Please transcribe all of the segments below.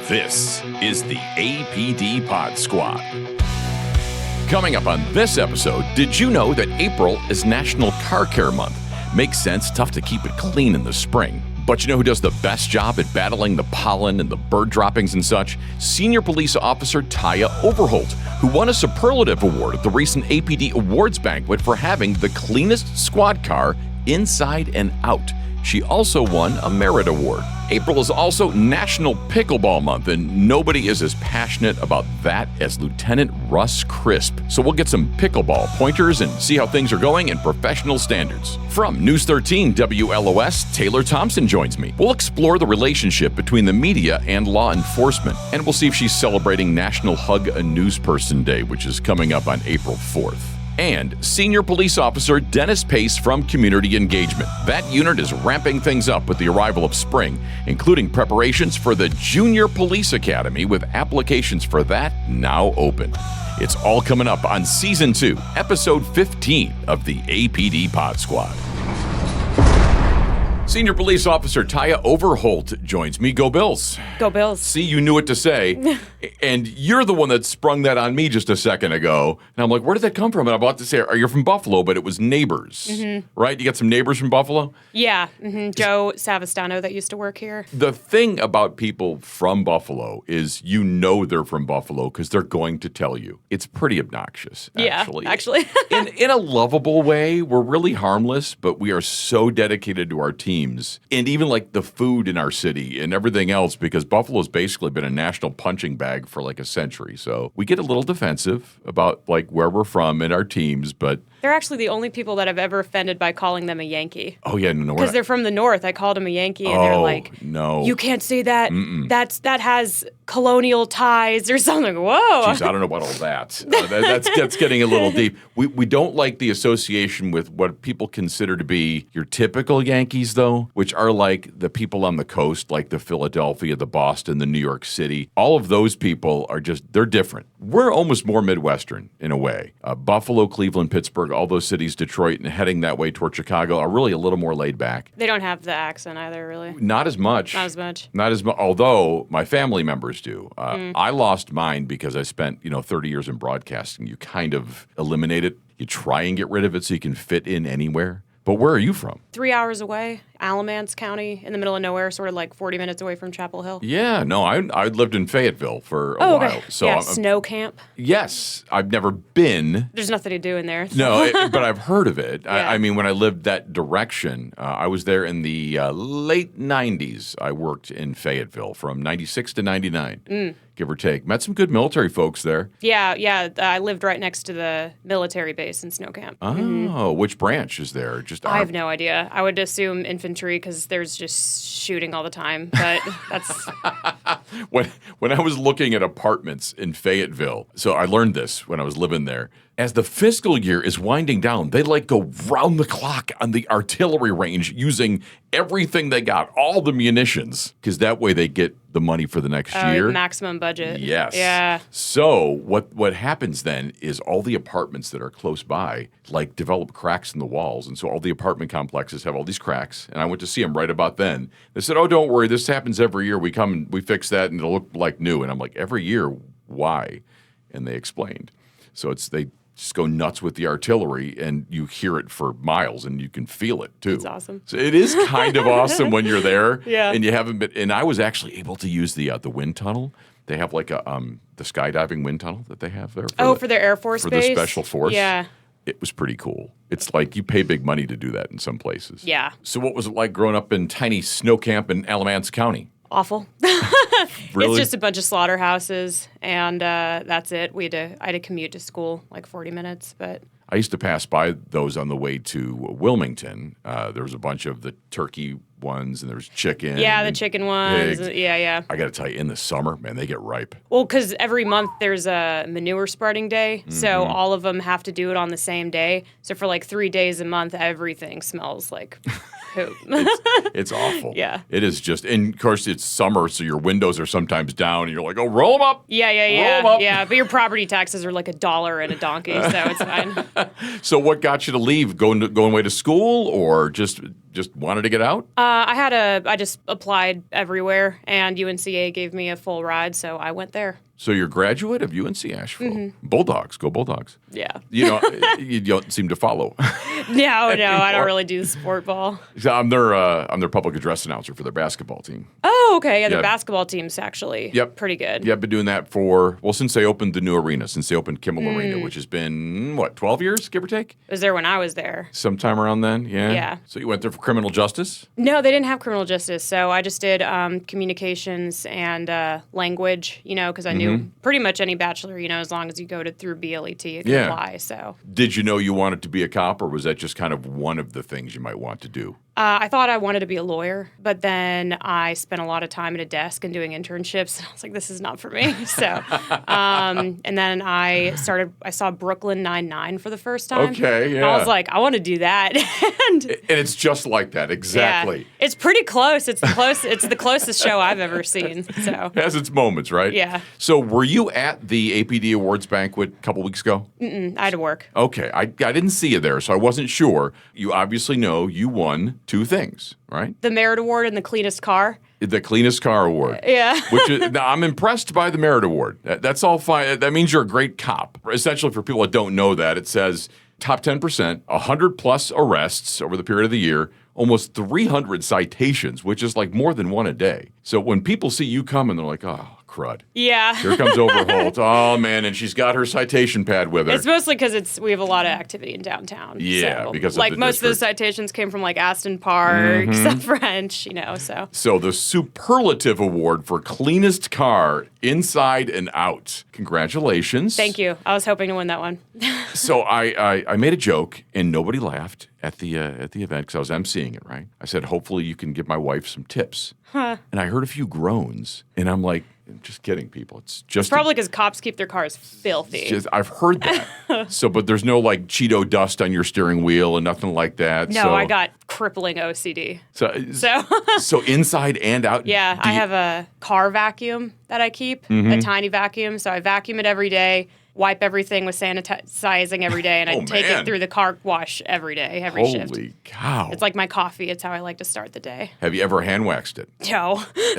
This is the APD Pod Squad. Coming up on this episode, did you know that April is National Car Care Month? Makes sense, tough to keep it clean in the spring. But you know who does the best job at battling the pollen and the bird droppings and such? Senior Police Officer Taya Overholt, who won a Superlative Award at the recent APD Awards Banquet for having the cleanest squad car inside and out. She also won a Merit Award. April is also National Pickleball Month, and nobody is as passionate about that as Lieutenant Russ Crisp. So we'll get some pickleball pointers and see how things are going in professional standards. From News 13 WLOS, Taylor Thompson joins me. We'll explore the relationship between the media and law enforcement, and we'll see if she's celebrating National Hug A Newsperson Day, which is coming up on April 4th. And Senior Police Officer Dennis Pace from Community Engagement. That unit is ramping things up with the arrival of spring, including preparations for the Junior Police Academy, with applications for that now open. It's all coming up on Season 2, Episode 15 of the APD Pod Squad. Senior Police Officer Taya Overholt joins me. Go Bills. Go Bills. See, you knew what to say. And you're the one that sprung that on me just a second ago. And I'm like, where did that come from? And I'm about to say, are you from Buffalo? But it was neighbors, right? You got some neighbors from Buffalo? Yeah. Joe Savastano that used to work here. The thing about people from Buffalo is you know they're from Buffalo because they're going to tell you. It's pretty obnoxious, actually. Yeah, actually. in a lovable way, we're really harmless, but we are so dedicated to our teams and even like the food in our city and everything else, because Buffalo's basically been a national punching bag for like a century. So we get a little defensive about like where we're from and our teams, but they're actually the only people that I've ever offended by calling them a Yankee. Oh yeah, no, because they're from the north. I called them a Yankee, and they're like, "No, you can't say that. That has colonial ties or something." Whoa. Jeez, I don't know about all that. That's getting a little deep. We don't like the association with what people consider to be your typical Yankees, though, which are like the people on the coast, like the Philadelphia, the Boston, the New York City. All of those people are they're different. We're almost more Midwestern in a way. Buffalo, Cleveland, Pittsburgh, all those cities, Detroit, and heading that way toward Chicago are really a little more laid back. They don't have the accent either, really. Not as much. Not as much. Although my family members do. I lost mine because I spent 30 years in broadcasting. You kind of eliminate it. You try and get rid of it so you can fit in anywhere. But where are you from? 3 hours away, Alamance County, in the middle of nowhere, sort of like 40 minutes away from Chapel Hill. Yeah, no, I lived in Fayetteville for a while. Okay. So yeah, snow camp. Yes, I've never been. There's nothing to do in there. So. No, but I've heard of it. Yeah. I mean, when I lived that direction, I was there in the late 90s. I worked in Fayetteville from 96 to 99. Give or take. Met some good military folks there. Yeah. I lived right next to the military base in Snow Camp. Oh, which branch is there? I have no idea. I would assume infantry because there's just shooting all the time. But that's when I was looking at apartments in Fayetteville. So I learned this when I was living there. As the fiscal year is winding down, they go round the clock on the artillery range using everything they got, all the munitions, because that way they get the money for the next year. Maximum budget. Yes. Yeah. So what happens then is all the apartments that are close by develop cracks in the walls, and so all the apartment complexes have all these cracks. And I went to see them right about then. They said, "Oh, don't worry, this happens every year. We come and we fix that, and it'll look like new." And I'm like, "Every year? Why?" And they explained. So they just go nuts with the artillery, and you hear it for miles, and you can feel it too. It's awesome. So it is kind of awesome when you're there, yeah. And you haven't been. And I was actually able to use the wind tunnel. They have the skydiving wind tunnel that they have there. For their Air Force base? For the Special Force. Yeah. It was pretty cool. It's like you pay big money to do that in some places. Yeah. So what was it like growing up in tiny snow camp in Alamance County? Awful. Really? It's just a bunch of slaughterhouses, and that's it. I had to commute to school 40 minutes, but I used to pass by those on the way to Wilmington. There was a bunch of the turkey ones, and there was chicken. Yeah, the chicken ones. Pigs. Yeah. I got to tell you, in the summer, man, they get ripe. Well, because every month there's a manure spreading day, so all of them have to do it on the same day. So for 3 days a month, everything smells like poop. It's awful. Yeah. It is just, and of course it's summer, so your windows are sometimes down, and you're like, "Oh, roll them up." Yeah. Roll 'em up. Yeah, but your property taxes are $1 and a donkey, so it's fine. So what got you to leave? Going away to school, or just just wanted to get out? I just applied everywhere, and UNCA gave me a full ride, so I went there. So you're a graduate of UNC Asheville. Bulldogs. Go Bulldogs. Yeah. You don't seem to follow. No, I don't really do the sport ball. I'm their public address announcer for their basketball team. Oh, okay. Yeah, the basketball team's actually pretty good. Yeah, I've been doing that since they opened the new arena, since they opened Kimmel Arena, which has been, 12 years, give or take? I was there when I was there. Sometime around then, yeah? Yeah. So you went there for criminal justice? No, they didn't have criminal justice, so I just did communications and language, because I knew pretty much any bachelor, as long as you go through BLET, you can apply, so. Did you know you wanted to be a cop, or was that just kind of one of the things you might want to do? I thought I wanted to be a lawyer, but then I spent a lot of time at a desk and doing internships, and I was like, this is not for me. So, and then I saw Brooklyn Nine-Nine for the first time. Okay, yeah. And I was like, I want to do that. and it's just like that, exactly. Yeah, it's pretty close. It's the closest show I've ever seen. So. It has its moments, right? Yeah. So were you at the APD Awards Banquet a couple weeks ago? I had to work. Okay, I didn't see you there, so I wasn't sure. You obviously know you won 2 things, right? The Merit Award and the cleanest car. The cleanest car award. Yeah. Now, I'm impressed by the Merit Award. That's all fine. That means you're a great cop. Essentially, for people that don't know that, it says top 10%, 100 plus arrests over the period of the year, almost 300 citations, which is like more than one a day. So when people see you coming, they're like, oh, crud. Yeah. Here comes Overholt. Oh, man, and she's got her citation pad with her. It's mostly because we have a lot of activity in downtown. Yeah, so, because of like the most of those citations came from like Aston Park, South French, so. So the Superlative Award for cleanest car inside and out. Congratulations. Thank you. I was hoping to win that one. So I made a joke and nobody laughed at the event because I was emceeing it, right? I said, hopefully you can give my wife some tips. And I heard a few groans, and I'm like, just kidding, people. It's probably because cops keep their cars filthy. I've heard that. But there's no like Cheeto dust on your steering wheel and nothing like that. No, I got crippling OCD. So inside and out. Yeah, I have a car vacuum that I keep, a tiny vacuum. So I vacuum it every day. Wipe everything with sanitizing every day, and I take it through the car wash every day, every shift. Holy cow. It's like my coffee. It's how I like to start the day. Have you ever hand waxed it? No. See,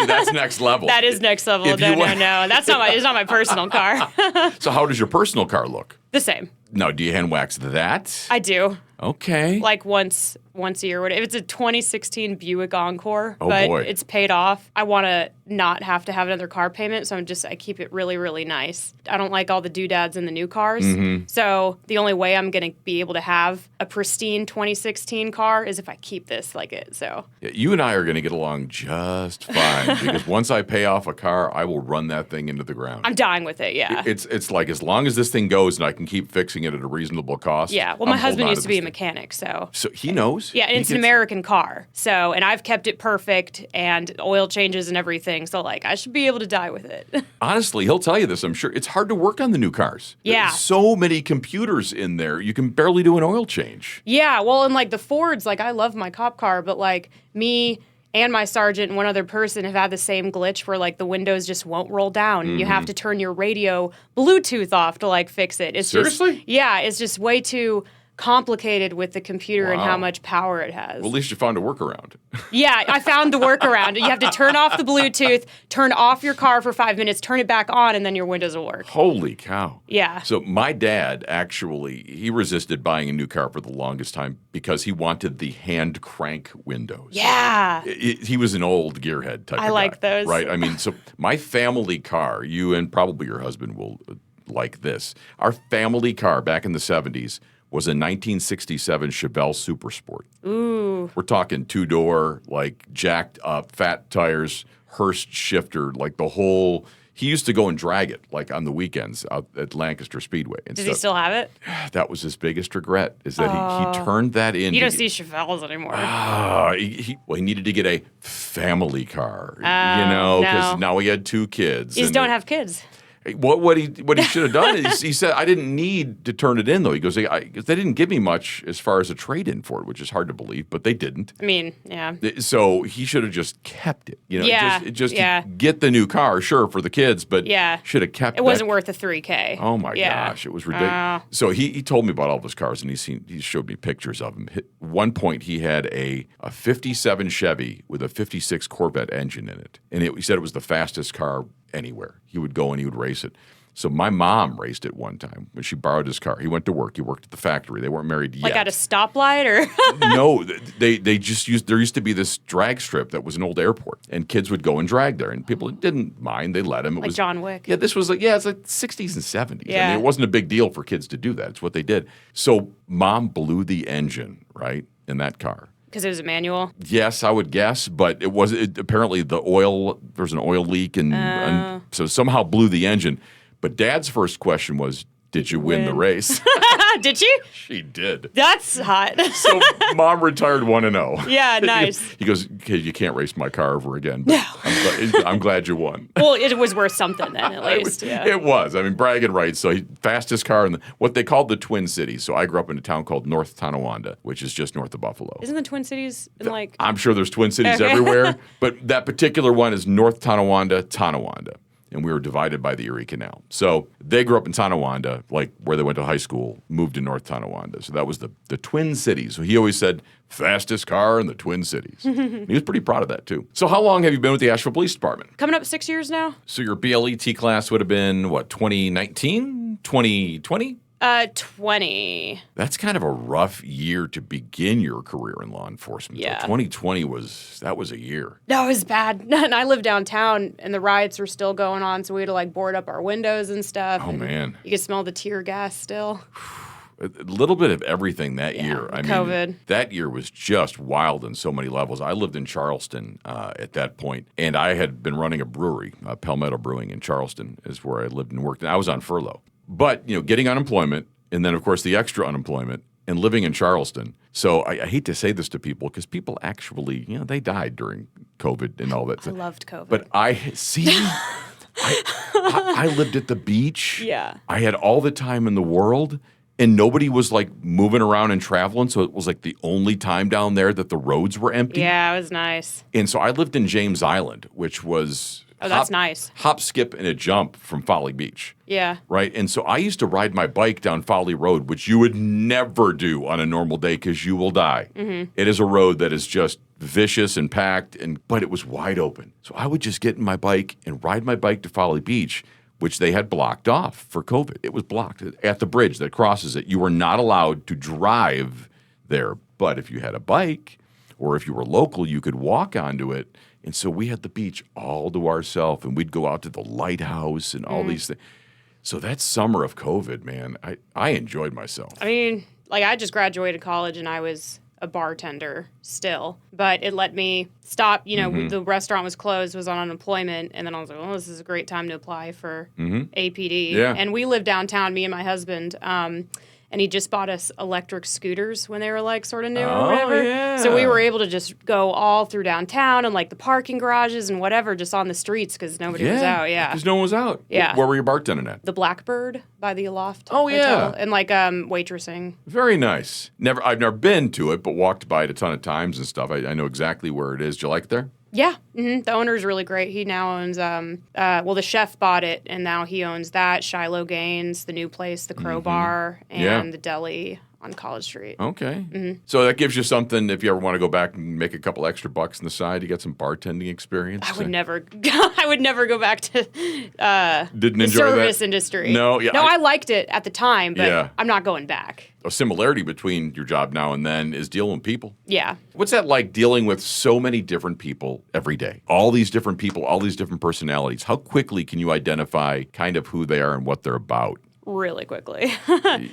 that's next level. That is next level. No. It's not my personal car. So how does your personal car look? The same. Now, do you hand wax that? I do. Okay. Like once a year. If it's a 2016 Buick Encore, boy. It's paid off, I want to not have to have another car payment, so I keep it really, really nice. I don't like all the doodads in the new cars, so the only way I'm going to be able to have a pristine 2016 car is if I keep this like it. So yeah, you and I are going to get along just fine because once I pay off a car, I will run that thing into the ground. I'm dying with it, yeah. It's like as long as this thing goes and I can keep fixing it at a reasonable cost. Yeah, well, my husband used to be a mechanic, so he knows. Yeah, and it's an American car. So, and I've kept it perfect and oil changes and everything. So, like, I should be able to die with it. Honestly, he'll tell you this, I'm sure. It's hard to work on the new cars. Yeah. There's so many computers in there. You can barely do an oil change. Yeah, well, and like the Fords, like I love my cop car, but like me and my sergeant and one other person have had the same glitch where like the windows just won't roll down. You have to turn your radio Bluetooth off to like fix it. It's Seriously? It's just way too complicated with the computer and how much power it has. Well, at least you found a workaround. Yeah, I found the workaround. You have to turn off the Bluetooth, turn off your car for 5 minutes, turn it back on, and then your windows will work. Holy cow. Yeah. So my dad actually, he resisted buying a new car for the longest time because he wanted the hand crank windows. Yeah. He was an old gearhead type of guy. I like those. Right? I mean, so my family car, you and probably your husband will like this. Our family car back in the 70s was a 1967 Chevelle Super Sport. Ooh. We're talking 2-door, like jacked up, fat tires, Hurst shifter, like the whole. He used to go and drag it, like on the weekends out at Lancaster Speedway. And Does he still have it? That was his biggest regret, is that he turned that in. You don't see Chevelles anymore. He needed to get a family car, because now he had 2 kids. You just don't have kids. What he should have done is he said, I didn't need to turn it in, though. He goes, they didn't give me much as far as a trade-in for it, which is hard to believe, but they didn't. I mean, yeah. So he should have just kept it. Yeah, Just to get the new car, sure, for the kids, but should have kept it. It wasn't worth the $3K. Oh, my gosh. It was ridiculous. So he told me about all those cars, and he showed me pictures of them. At one point, he had a 57 Chevy with a 56 Corvette engine in it, and he said it was the fastest car anywhere. He would go and he would race it. So my mom raced it one time when she borrowed his car. He went to work. He worked at the factory. They weren't married yet. Like at a stoplight or? No, they just used, there used to be this drag strip that was an old airport, and kids would go and drag there, and people didn't mind. They let them. It like was John Wick. Yeah, it's like 60s and 70s. Yeah. I mean, it wasn't a big deal for kids to do that. It's what they did. So mom blew the engine, right, in that car. Because it was a manual? Yes, I would guess, but apparently there was an oil leak, and so somehow blew the engine. But Dad's first question was, did you win the race? Did she? She did. That's hot. So Mom retired 1-0. Yeah, nice. He goes, okay, you can't race my car ever again. But I'm glad you won. Well, it was worth something then, at least. It was. I mean, bragging rights. So fastest car in what they called the Twin Cities. So I grew up in a town called North Tonawanda, which is just north of Buffalo. Isn't the Twin Cities in like... I'm sure there's Twin Cities everywhere, but that particular one is North Tonawanda, Tonawanda. And we were divided by the Erie Canal. So they grew up in Tonawanda, like where they went to high school, moved to North Tonawanda. So that was the Twin Cities. So he always said, fastest car in the Twin Cities. He was pretty proud of that, too. So how long have you been with the Asheville Police Department? Coming up 6 years now. So your BLET class would have been, 2019? 2020? 20. That's kind of a rough year to begin your career in law enforcement. Yeah. 2020 was a year. No, it was bad. And I live downtown, and the riots were still going on, so we had to like board up our windows and stuff. Oh, man. You could smell the tear gas still. A little bit of everything that year. I mean, COVID. That year was just wild on so many levels. I lived in Charleston at that point, and I had been running a brewery, Palmetto Brewing in Charleston is where I lived and worked. And I was on furlough. But, getting unemployment, and then, of course, the extra unemployment, and living in Charleston. So I hate to say this to people because people actually, they died during COVID and all that. I loved COVID. But I lived at the beach. Yeah. I had all the time in the world, and nobody was like moving around and traveling. So it was like the only time down there that the roads were empty. Yeah, it was nice. And so I lived in James Island, which was... Oh, that's nice. Hop, skip, and a jump from Folly Beach. Yeah. Right? And so I used to ride my bike down Folly Road, which you would never do on a normal day because you will die. Mm-hmm. It is a road that is just vicious and packed, but it was wide open. So I would just get in my bike and ride my bike to Folly Beach, which they had blocked off for COVID. It was blocked at the bridge that crosses it. You were not allowed to drive there. But if you had a bike or if you were local, you could walk onto it. And so we had the beach all to ourselves, and we'd go out to the lighthouse and all these things. So that summer of COVID, man, I enjoyed myself. I mean, like I just graduated college and I was a bartender still, but it let me stop. The restaurant was closed, was on unemployment, and then I was like, well, this is a great time to apply for APD. Yeah. And we lived downtown, me and my husband, and he just bought us electric scooters when they were like sort of new or whatever. Yeah. So we were able to just go all through downtown and like the parking garages and whatever, just on the streets because nobody was out. Yeah. Because no one was out. Yeah. Where were you bartending at? The Blackbird by the Aloft. Oh, yeah. Hotel. And like waitressing. Very nice. I've never been to it, but walked by it a ton of times and stuff. I know exactly where it is. Do you like it there? Yeah. Mm-hmm. The owner's really great. He now owns, the chef bought it, and now he owns that, Shiloh Gaines, the new place, the Crowbar, and the deli on College Street. Okay. Mm-hmm. So that gives you something if you ever want to go back and make a couple extra bucks on the side. You get some bartending experience. I would never go back to Didn't the enjoy service that? industry. No, yeah. I liked it at the time, but I'm not going back. A similarity between your job now and then is dealing with people. Yeah. What's that like dealing with so many different people every day? All these different people, all these different personalities. How quickly can you identify kind of who they are and what they're about? Really quickly.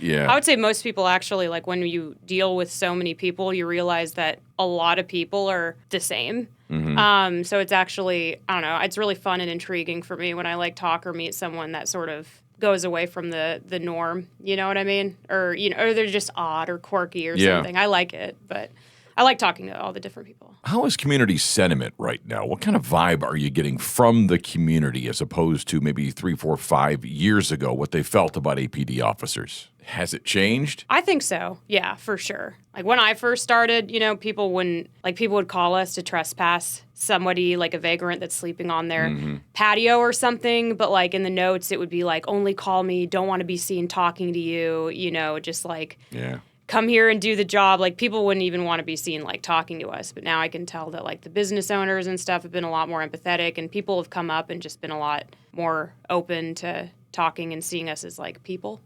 Yeah. I would say most people actually, like when you deal with so many people, you realize that a lot of people are the same. Mm-hmm. So it's actually, I don't know, it's really fun and intriguing for me when I like talk or meet someone that sort of goes away from the norm, you know what I mean? Or, or they're just odd or quirky or something. I like it, but I like talking to all the different people. How is community sentiment right now? What kind of vibe are you getting from the community as opposed to maybe 3, 4, 5 years ago, what they felt about APD officers? Has it changed? I think so. Yeah, for sure. Like when I first started, people would call us to trespass somebody, like a vagrant that's sleeping on their patio or something. But like in the notes, it would be like, only call me, don't want to be seen talking to you, just like, come here and do the job. Like people wouldn't even want to be seen like talking to us. But now I can tell that like the business owners and stuff have been a lot more empathetic, and people have come up and just been a lot more open to talking and seeing us as like people.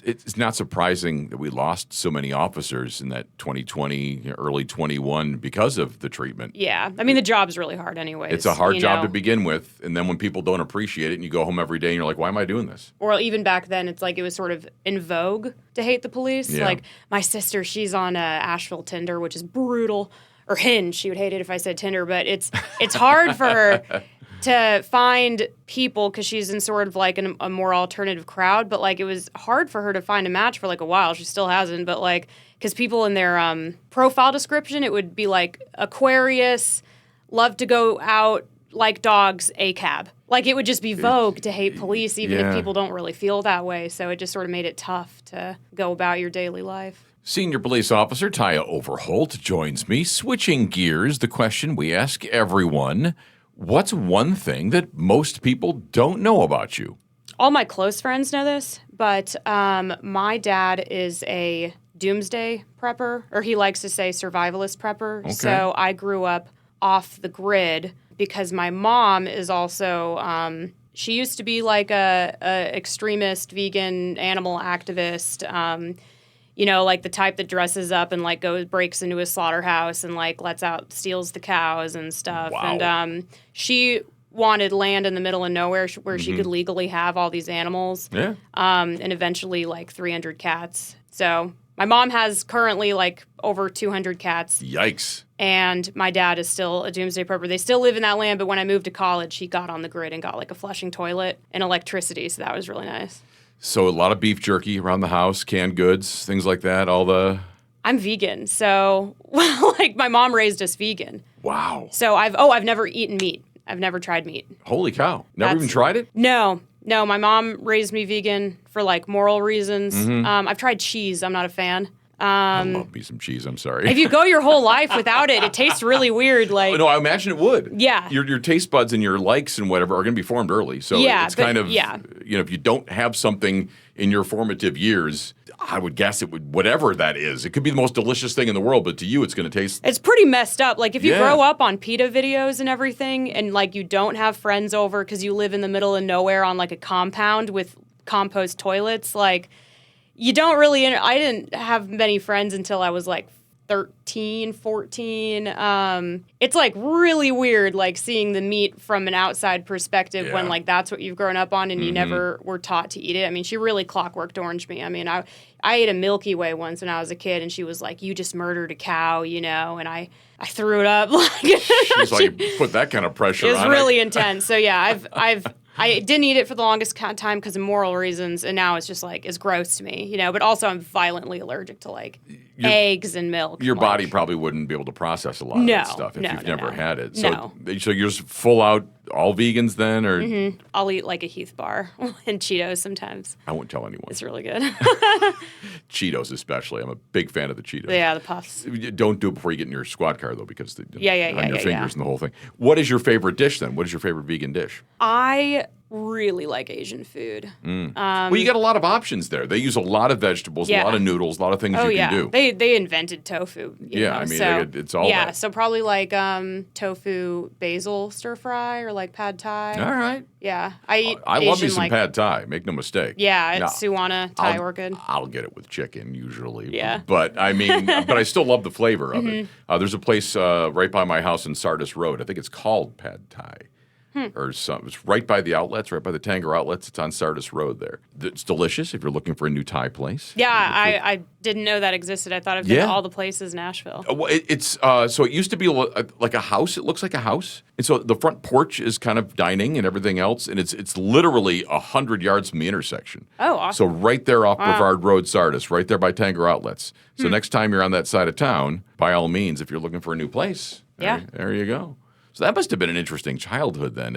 It's not surprising that we lost so many officers in that 2020, early 21 because of the treatment. Yeah. I mean, the job's really hard anyways. It's a hard job to begin with. And then when people don't appreciate it and you go home every day and you're like, why am I doing this? Or even back then, it's like it was sort of in vogue to hate the police. Yeah. Like my sister, she's on Asheville Tinder, which is brutal. Or Hinge. She would hate it if I said Tinder. But it's hard for her to find people because she's in sort of like a more alternative crowd. But like it was hard for her to find a match for like a while. She still hasn't. But like because people in their profile description, it would be like Aquarius, love to go out, like dogs, ACAB. Like it would just be vogue to hate police even if people don't really feel that way. So it just sort of made it tough to go about your daily life. Senior Police Officer Taya Overholt joins me. Switching gears, the question we ask everyone: what's one thing that most people don't know about you? All my close friends know this, but my dad is a doomsday prepper, or he likes to say survivalist prepper. Okay. So I grew up off the grid because my mom is also, she used to be like a extremist vegan animal activist, like the type that dresses up and like breaks into a slaughterhouse and like steals the cows and stuff. Wow. And she wanted land in the middle of nowhere where she could legally have all these animals. Yeah. And eventually like 300 cats. So my mom has currently like over 200 cats. Yikes. And my dad is still a doomsday prepper. They still live in that land, but when I moved to college, he got on the grid and got like a flushing toilet and electricity. So that was really nice. So a lot of beef jerky around the house, canned goods, things like that, I'm vegan. So like my mom raised us vegan. Wow. So I've never eaten meat. I've never tried meat. Holy cow. Never even tried it? No, my mom raised me vegan for like moral reasons. I've tried cheese. I'm not a fan. I love me some cheese. I'm sorry. If you go your whole life without it, it tastes really weird. Like no, I imagine it would. Yeah. Your taste buds and your likes and whatever are going to be formed early. So it's kind of, if you don't have something in your formative years, I would guess it would, whatever that is. It could be the most delicious thing in the world, but to you, it's going to taste. It's pretty messed up. Like if you grow up on PETA videos and everything, and like you don't have friends over because you live in the middle of nowhere on like a compound with compost toilets, like. You don't really, I didn't have many friends until I was like 13, 14. It's like really weird, like seeing the meat from an outside perspective when like that's what you've grown up on and you never were taught to eat it. I mean, she really clockworked orange me. I mean, I ate a Milky Way once when I was a kid and she was like, you just murdered a cow, and I threw it up. She's like, put that kind of pressure on it. It was really intense. So yeah, I didn't eat it for the longest time because of moral reasons, and now it's just like it's gross to me, But also, I'm violently allergic to like eggs and milk. Your body probably wouldn't be able to process a lot of that stuff if you've never had it. So, so you're just full out all vegans then, or I'll eat like a Heath bar and Cheetos sometimes. I won't tell anyone. It's really good. Cheetos especially. I'm a big fan of the Cheetos. Yeah, the puffs. Don't do it before you get in your squad car though, because on your fingers and the whole thing. What is your favorite dish then? What is your favorite vegan dish? I really like Asian food. Well, you got a lot of options there. They use a lot of vegetables, a lot of noodles, a lot of things you can do. They invented tofu. I mean, it's all that. So probably like tofu basil stir fry or like pad thai. All right. Yeah, I love me some pad thai. Make no mistake. Yeah, it's Suwana Thai orchid. I'll get it with chicken usually. Yeah. But I mean, but I still love the flavor of it. There's a place right by my house in Sardis Road. I think it's called Pad Thai. or something. It's right by the outlets, right by the Tanger outlets. It's on Sardis Road there. It's delicious if you're looking for a new Thai place. Yeah, I didn't know that existed. I thought I've been to all the places in Nashville. Well, so it used to be like a house. It looks like a house. And so the front porch is kind of dining and everything else. And it's literally 100 yards from the intersection. Oh, awesome. So right there off Brevard Road, Sardis, right there by Tanger outlets. So next time you're on that side of town, by all means, if you're looking for a new place, there you go. So that must have been an interesting childhood then.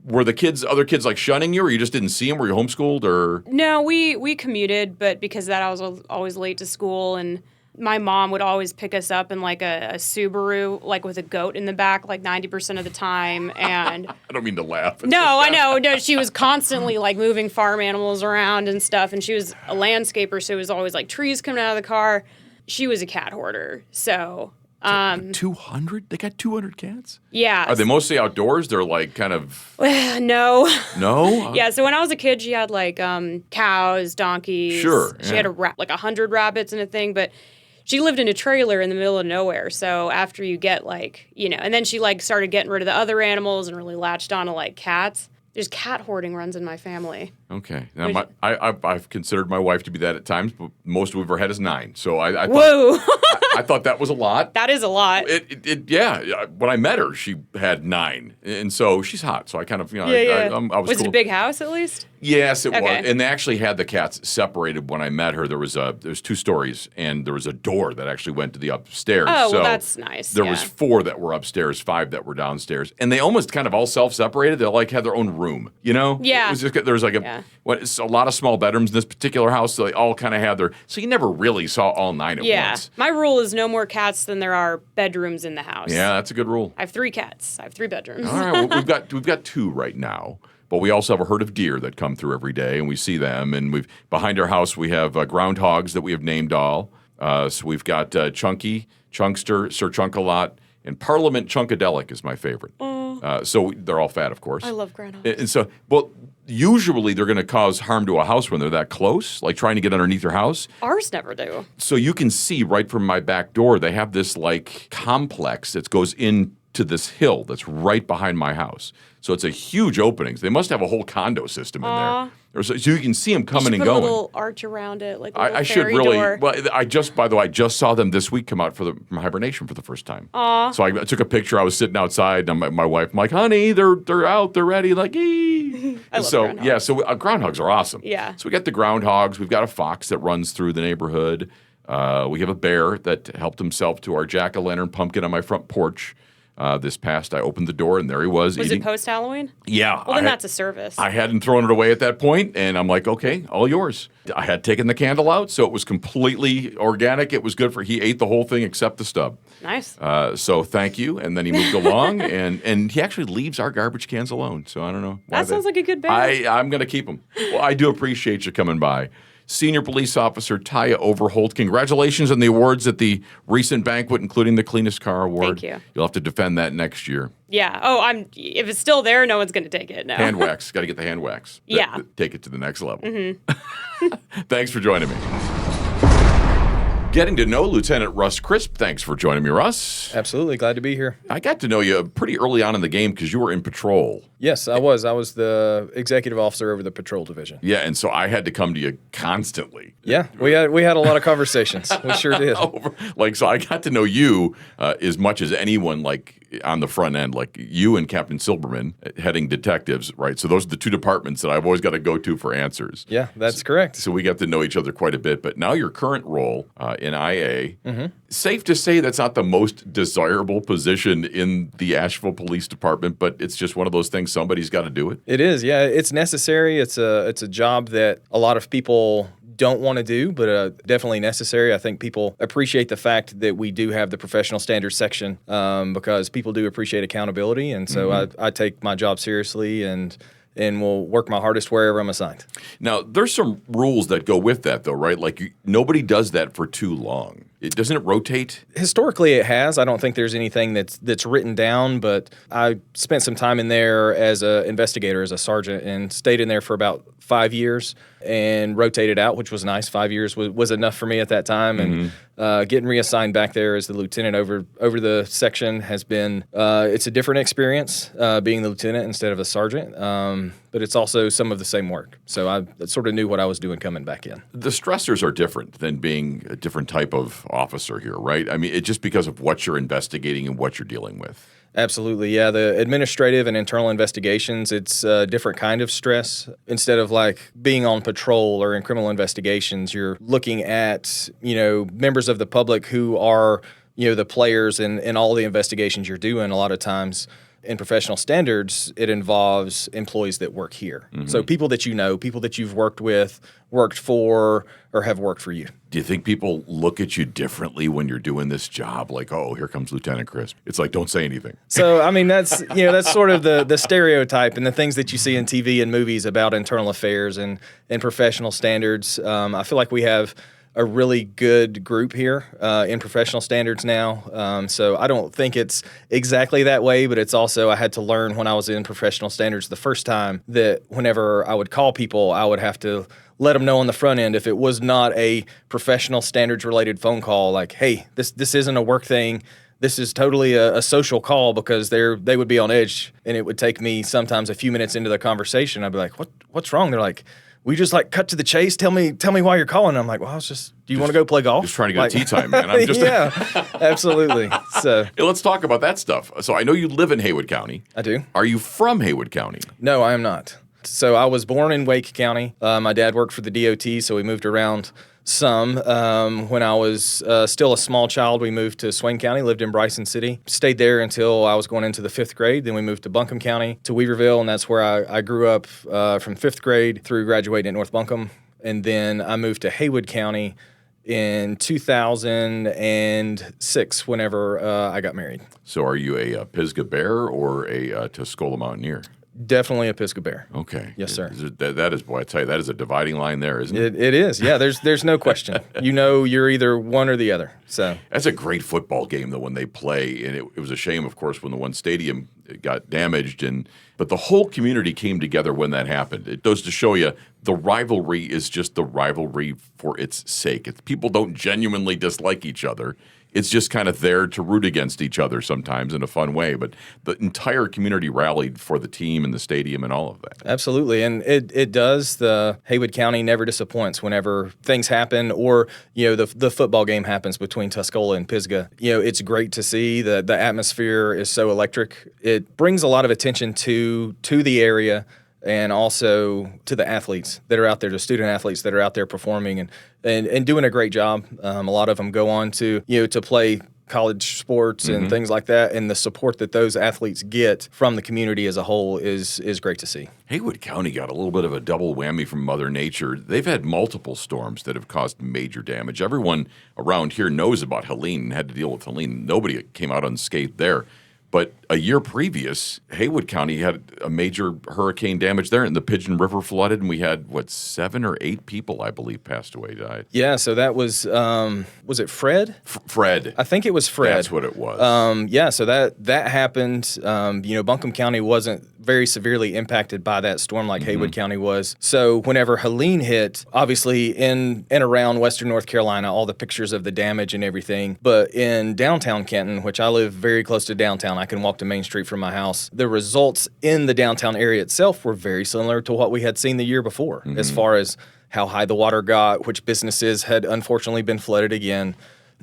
Were the other kids like shunning you, or you just didn't see them? Were you homeschooled, or? No, we commuted, but because of that, I was always late to school, and my mom would always pick us up in like a Subaru, like with a goat in the back, like 90% of the time. And I don't mean to laugh. No, I know. No, she was constantly like moving farm animals around and stuff, and she was a landscaper, so it was always like trees coming out of the car. She was a cat hoarder, so. 200? They got 200 cats? Yeah. Are they mostly outdoors? They're like kind of... No. No? Yeah, so when I was a kid, she had like cows, donkeys. Sure. She had like 100 rabbits and a thing, but she lived in a trailer in the middle of nowhere. So after you get like, and then she like started getting rid of the other animals and really latched on to like cats. There's cat hoarding runs in my family. Okay. Now, I've considered my wife to be that at times, but most we've ever had is 9. So I thought, whoa. I thought that was a lot. That is a lot. Yeah. When I met her, she had 9, and so she's hot. So I kind of, Yeah. I was it a big house at least? Yes, it was. And they actually had the cats separated when I met her. There was 2 stories, and there was a door that actually went to the upstairs. Oh, well, that's nice. There was 4 that were upstairs, 5 that were downstairs, and they almost kind of all self-separated. They like had their own room, Yeah. It was just, there was like it's a lot of small bedrooms in this particular house, so they all kind of had so you never really saw all 9 at once. My rule is no more cats than there are bedrooms in the house. Yeah, that's a good rule. I have 3 cats. I have 3 bedrooms. All right, well, we've got 2 right now. But we also have a herd of deer that come through every day, and we see them. And behind our house, we have groundhogs that we have named all. So we've got Chunky, Chunkster, Sir Chunk-a-Lot, and Parliament Chunkadelic is my favorite. So they're all fat, of course. I love groundhogs. And so, usually they're going to cause harm to a house when they're that close, like trying to get underneath your house. Ours never do. So you can see right from my back door, they have this like complex that goes into this hill that's right behind my house. So it's a huge openings. They must have a whole condo system in there. So you can see them coming and going. Put a little arch around it, like a little I should fairy really. door. Well, by the way, I just saw them this week come out from hibernation for the first time. Aw. So I took a picture. I was sitting outside, and my wife, I'm like, honey, they're out, they're ready, like, ee. I love groundhogs. Yeah, so groundhogs are awesome. Yeah. So we got the groundhogs. We've got a fox that runs through the neighborhood. We have a bear that helped himself to our jack-o'-lantern pumpkin on my front porch. I opened the door, and there he was. Was it post-Halloween? Yeah. Well, then that's a service. I hadn't thrown it away at that point, and I'm like, okay, all yours. I had taken the candle out, so it was completely organic. It was good he ate the whole thing except the stub. Nice. So thank you. And then he moved along, and he actually leaves our garbage cans alone. So I don't know. That sounds like a good bear. I'm going to keep them. Well, I do appreciate you coming by. Senior Police Officer Taya Overholt, congratulations on the awards at the recent banquet, including the Cleanest Car Award. Thank you. You'll have to defend that next year. Yeah. Oh, if it's still there, no one's going to take it. No. Hand wax. Got to get the hand wax. Yeah. Take it to the next level. Mm-hmm. Thanks for joining me. Getting to know Lieutenant Russ Crisp. Thanks for joining me, Russ. Absolutely. Glad to be here. I got to know you pretty early on in the game because you were in patrol. Yes, I was. I was the executive officer over the patrol division. Yeah, and so I had to come to you constantly. Yeah, we had a lot of conversations. We sure did. So I got to know you as much as anyone, like on the front end, like you and Captain Silberman heading detectives, right? So those are the 2 departments that I've always got to go to for answers. Yeah, that's correct. So we got to know each other quite a bit. But now your current role in IA, safe to say that's not the most desirable position in the Asheville Police Department, but it's just one of those things. Somebody's got to do it. It is, yeah. It's necessary. It's a job that a lot of people don't want to do, but definitely necessary. I think people appreciate the fact that we do have the professional standards section because people do appreciate accountability, and so I take my job seriously and will work my hardest wherever I'm assigned. Now, there's some rules that go with that, though, right? Like nobody does that for too long. Doesn't it rotate? Historically, it has. I don't think there's anything that's written down, but I spent some time in there as an investigator, as a sergeant, and stayed in there for about 5 years and rotated out, which was nice. 5 years was enough for me at that time. And getting reassigned back there as the lieutenant over the section has been, it's a different experience being the lieutenant instead of a sergeant, but it's also some of the same work. So I sort of knew what I was doing coming back in. The stressors are different than being a different type of officer here, right? I mean, it's just because of what you're investigating and what you're dealing with. Absolutely, yeah. The administrative and internal investigations, it's a different kind of stress. Instead of like being on patrol or in criminal investigations, you're looking at, members of the public who are, the players in all the investigations you're doing. A lot of times in professional standards, it involves employees that work here. So people that people that you've worked with, worked for, or have worked for you. Do you think people look at you differently when you're doing this job? Like, oh, here comes Lieutenant Crisp. It's like, don't say anything. So, I mean, that's sort of the stereotype and the things that you see in TV and movies about internal affairs and professional standards. I feel like we have a really good group here in professional standards now. So I don't think it's exactly that way, but it's also, I had to learn when I was in professional standards the first time that whenever I would call people, I would have to let them know on the front end if it was not a professional standards related phone call, like, hey, this isn't a work thing. This is totally a social call, because they would be on edge, and it would take me sometimes a few minutes into the conversation. I'd be like, what's wrong? They're like, we just like cut to the chase. Tell me why you're calling. I'm like, well, I was just, do you want to go play golf? Just trying to go to tea time, man. I'm just yeah, absolutely. So hey, let's talk about that stuff. So I know you live in Haywood County. I do. Are you from Haywood County? No, I am not. So I was born in Wake County. My dad worked for the DOT, so we moved around some. When I was still a small child, we moved to Swain County, lived in Bryson City, stayed there until I was going into the 5th grade. Then we moved to Buncombe County, to Weaverville, and that's where I grew up from 5th grade through graduating at North Buncombe. And then I moved to Haywood County in 2006 whenever I got married. So are you a Pisgah Bear or a Tuscola Mountaineer? Definitely a Pisgah Bear. Okay. Yes, sir. That is, boy, I tell you, that is a dividing line there, isn't it? It is. Yeah, there's no question. You're either one or the other. So that's a great football game, though, when they play. And it was a shame, of course, when the one stadium got damaged. But the whole community came together when that happened. It goes to show you the rivalry is just the rivalry for its sake. People don't genuinely dislike each other. It's just kind of there to root against each other sometimes in a fun way. But the entire community rallied for the team and the stadium and all of that. Absolutely. And it does. The Haywood County never disappoints whenever things happen, or, the football game happens between Tuscola and Pisgah. It's great to see. The atmosphere is so electric. It brings a lot of attention to the area, and also to the athletes that are out there, the student athletes that are out there performing and doing a great job. A lot of them go on to play college sports and things like that, and the support that those athletes get from the community as a whole is great to see. Haywood County got a little bit of a double whammy from Mother Nature. They've had multiple storms that have caused major damage. Everyone around here knows about Helene and had to deal with Helene. Nobody came out unscathed there. But a year previous, Haywood County had a major hurricane damage there, and the Pigeon River flooded, and we had, 7 or 8 people, I believe, passed away, died. Yeah, so that was it Fred? Fred. I think it was Fred. That's what it was. Yeah, so that happened. Buncombe County wasn't very severely impacted by that storm like Haywood County was. So whenever Helene hit, obviously in and around Western North Carolina, all the pictures of the damage and everything, but in downtown Canton, which I live very close to downtown, I can walk to Main Street from my house. The results in the downtown area itself were very similar to what we had seen the year before, as far as how high the water got, which businesses had unfortunately been flooded again.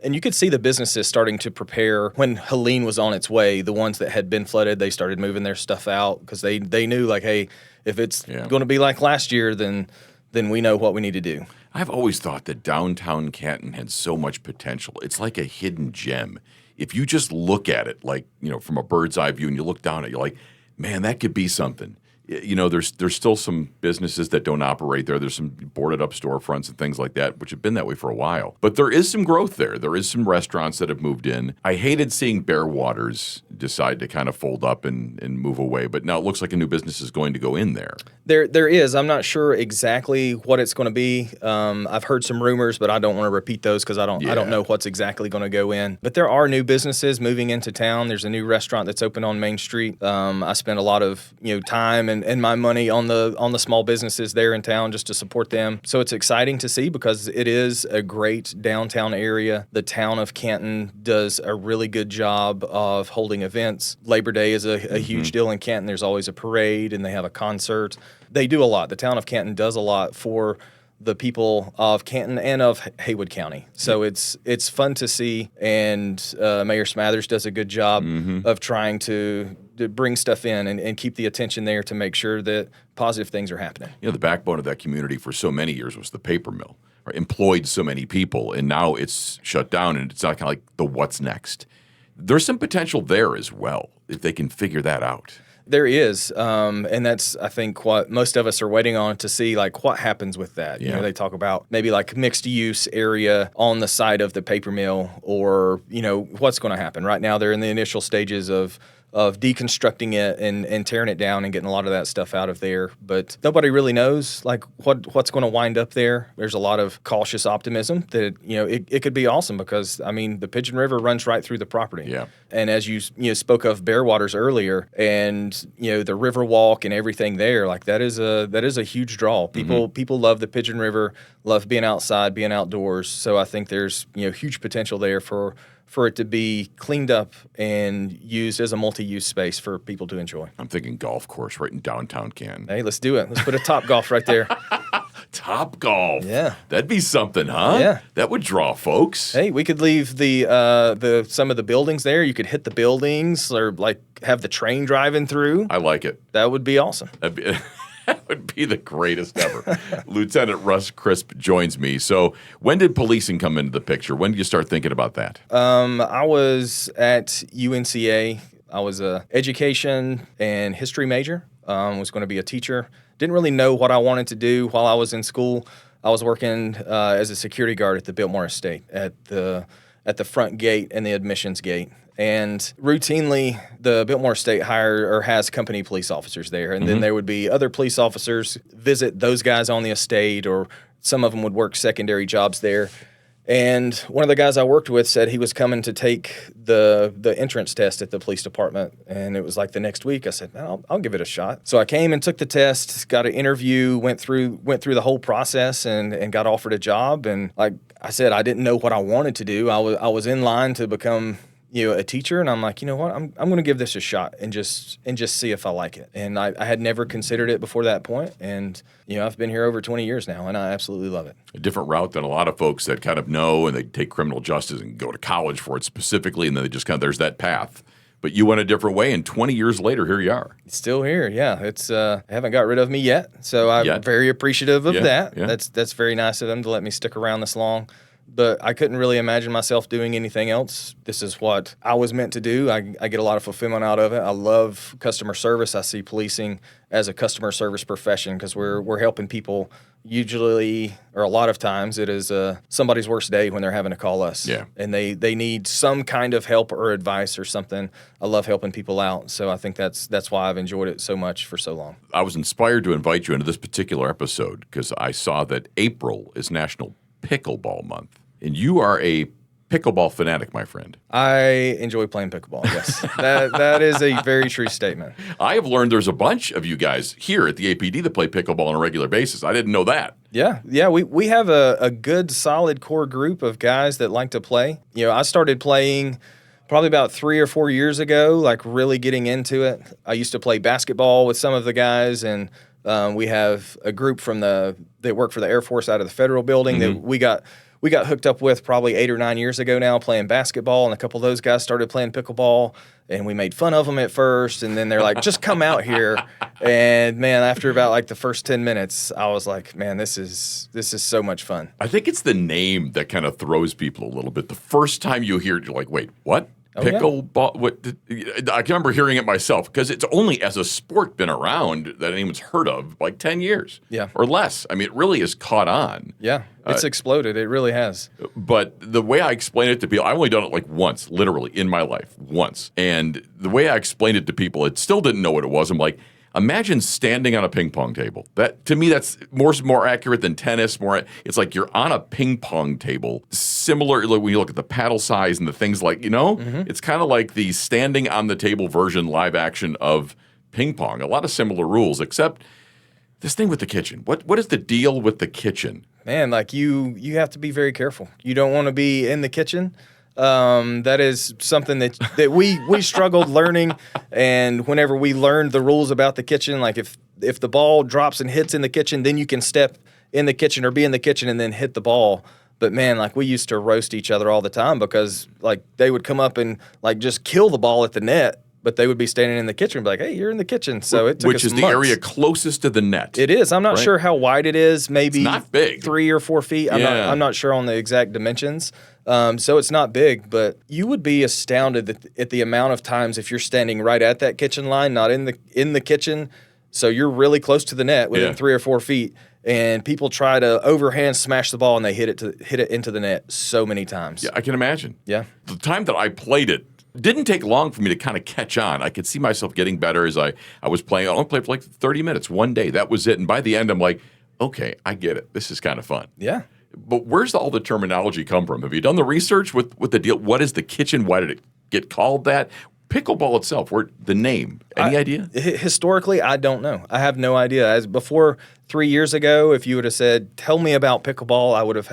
And you could see the businesses starting to prepare when Helene was on its way. The ones that had been flooded, they started moving their stuff out because they knew, like, hey, if it's going to be like last year, then we know what we need to do. I've always thought that downtown Canton had so much potential. It's like a hidden gem. If you just look at it, like, from a bird's eye view, and you look down at it, you're like, man, that could be something. there's still some businesses that don't operate there. There's some boarded up storefronts and things like that, which have been that way for a while. But there is some growth there. There is some restaurants that have moved in. I hated seeing Bear Waters decide to kind of fold up and move away, but now it looks like a new business is going to go in there. There is. I'm not sure exactly what it's going to be. I've heard some rumors, but I don't want to repeat those because I don't know what's exactly going to go in. But there are new businesses moving into town. There's a new restaurant that's open on Main Street. I spent a lot of time and my money on the small businesses there in town just to support them. So it's exciting to see because it is a great downtown area. The town of Canton does a really good job of holding events. Labor Day is a huge deal in Canton. There's always a parade and they have a concert. They do a lot. The town of Canton does a lot for the people of Canton and of Haywood County. So it's fun to see, and Mayor Smathers does a good job of trying to bring stuff in and keep the attention there to make sure that positive things are happening. The backbone of that community for so many years was the paper mill, right? Employed so many people, and now it's shut down, and it's not kind of like the what's next. There's some potential there as well, if they can figure that out. There is, and that's, I think, what most of us are waiting on to see, like, what happens with that. They talk about maybe, like, mixed-use area on the site of the paper mill or, what's going to happen. Right now, they're in the initial stages of deconstructing it and tearing it down and getting a lot of that stuff out of there. But nobody really knows, like, what's going to wind up there. There's a lot of cautious optimism that, it could be awesome because, the Pigeon River runs right through the property. Yeah. And as you spoke of Bear Waters earlier and, the river walk and everything there, like, that is a huge draw. People love the Pigeon River, love being outside, being outdoors. So I think there's, huge potential there for it to be cleaned up and used as a multi-use space for people to enjoy. I'm thinking golf course right in downtown Canton. Hey, let's do it. Let's put a Top Golf right there. Top Golf. Yeah. That'd be something, huh? Yeah. That would draw folks. Hey, we could leave the some of the buildings there. You could hit the buildings or, like, have the train driving through. I like it. That would be awesome. That would be the greatest ever. Lieutenant Russ Crisp joins me. So when did policing come into the picture? When did you start thinking about that? I was at UNCA. I was a education and history major. Was going to be a teacher. Didn't really know what I wanted to do while I was in school. I was working as a security guard at the Biltmore Estate at the front gate and the admissions gate. And routinely, the Biltmore Estate has company police officers there. And then there would be other police officers visit those guys on the estate, or some of them would work secondary jobs there. And one of the guys I worked with said he was coming to take the entrance test at the police department. And it was like the next week. I said, I'll give it a shot. So I came and took the test, got an interview, went through the whole process and got offered a job. And like I said, I didn't know what I wanted to do. I was in line to become a teacher, and I'm like, what, I'm going to give this a shot and just see if I like it. And I had never considered it before that point, and I've been here over 20 years now, and I absolutely love it. A different route than a lot of folks that kind of know, and they take criminal justice and go to college for it specifically, and then they just there's that path. But you went a different way, and 20 years later, here you are. Still here, yeah. It's haven't got rid of me yet, so I'm very appreciative of that. Yeah. That's very nice of them to let me stick around this long. But I couldn't really imagine myself doing anything else. This is what I was meant to do. I get a lot of fulfillment out of it. I love customer service. I see policing as a customer service profession because we're helping people. Usually, or a lot of times, it is somebody's worst day when they're having to call us. Yeah. And they need some kind of help or advice or something. I love helping people out. So I think that's why I've enjoyed it so much for so long. I was inspired to invite you into this particular episode because I saw that April is National Pickleball Month. And you are a pickleball fanatic, my friend. I enjoy playing pickleball, yes. that is a very true statement. I have learned there's a bunch of you guys here at the APD that play pickleball on a regular basis. I didn't know that. Yeah, we have a good, solid core group of guys that like to play. I started playing probably about 3 or 4 years ago, like really getting into it. I used to play basketball with some of the guys, and we have a group that work for the Air Force out of the Federal Building that we got hooked up with probably 8 or 9 years ago now playing basketball, and a couple of those guys started playing pickleball, and we made fun of them at first, and then they're like, just come out here. And man, after about like the first 10 minutes, I was like, man, this is so much fun. I think it's the name that kind of throws people a little bit. The first time you hear it, you're like, wait, what? Pickleball. I can remember hearing it myself because it's only as a sport been around that anyone's heard of like 10 years or less. I mean, it really has caught on. Yeah, it's exploded. It really has. But the way I explain it to people, I've only done it like once, literally, in my life, once. And the way I explained it to people, it still didn't know what it was. I'm like, imagine standing on a ping pong table. That to me, that's more accurate than tennis. It's like you're on a ping pong table. Similar like when you look at the paddle size and the things like it's kind of like the standing on the table version live action of ping pong. A lot of similar rules, except this thing with the kitchen. What is the deal with the kitchen? Man, like you have to be very careful. You don't want to be in the kitchen. That is something that we struggled learning, and whenever we learned the rules about the kitchen, like if the ball drops and hits in the kitchen, then you can step in the kitchen or be in the kitchen and then hit the ball. But man, like we used to roast each other all the time because like they would come up and like just kill the ball at the net, but they would be standing in the kitchen and be like, hey, you're in the kitchen. So it took Which is months. the area closest to the net. It is. I'm not sure how wide it is. Maybe it's not big. 3 or 4 feet. I'm not sure on the exact dimensions. So it's not big, but you would be astounded at the amount of times if you're standing right at that kitchen line, not in the kitchen, so you're really close to the net within 3 or 4 feet, and people try to overhand smash the ball and they hit it into the net so many times. Yeah, I can imagine. Yeah. The time that I played it didn't take long for me to kind of catch on. I could see myself getting better as I was playing. I only played for like 30 minutes one day. That was it. And by the end, I'm like, okay, I get it. This is kind of fun. Yeah. But where's all the terminology come from? Have you done the research with the deal? What is the kitchen? Why did it get called that? Pickleball itself, the name, any idea? Historically, I don't know. I have no idea. As before 3 years ago, if you would have said, tell me about pickleball, I would have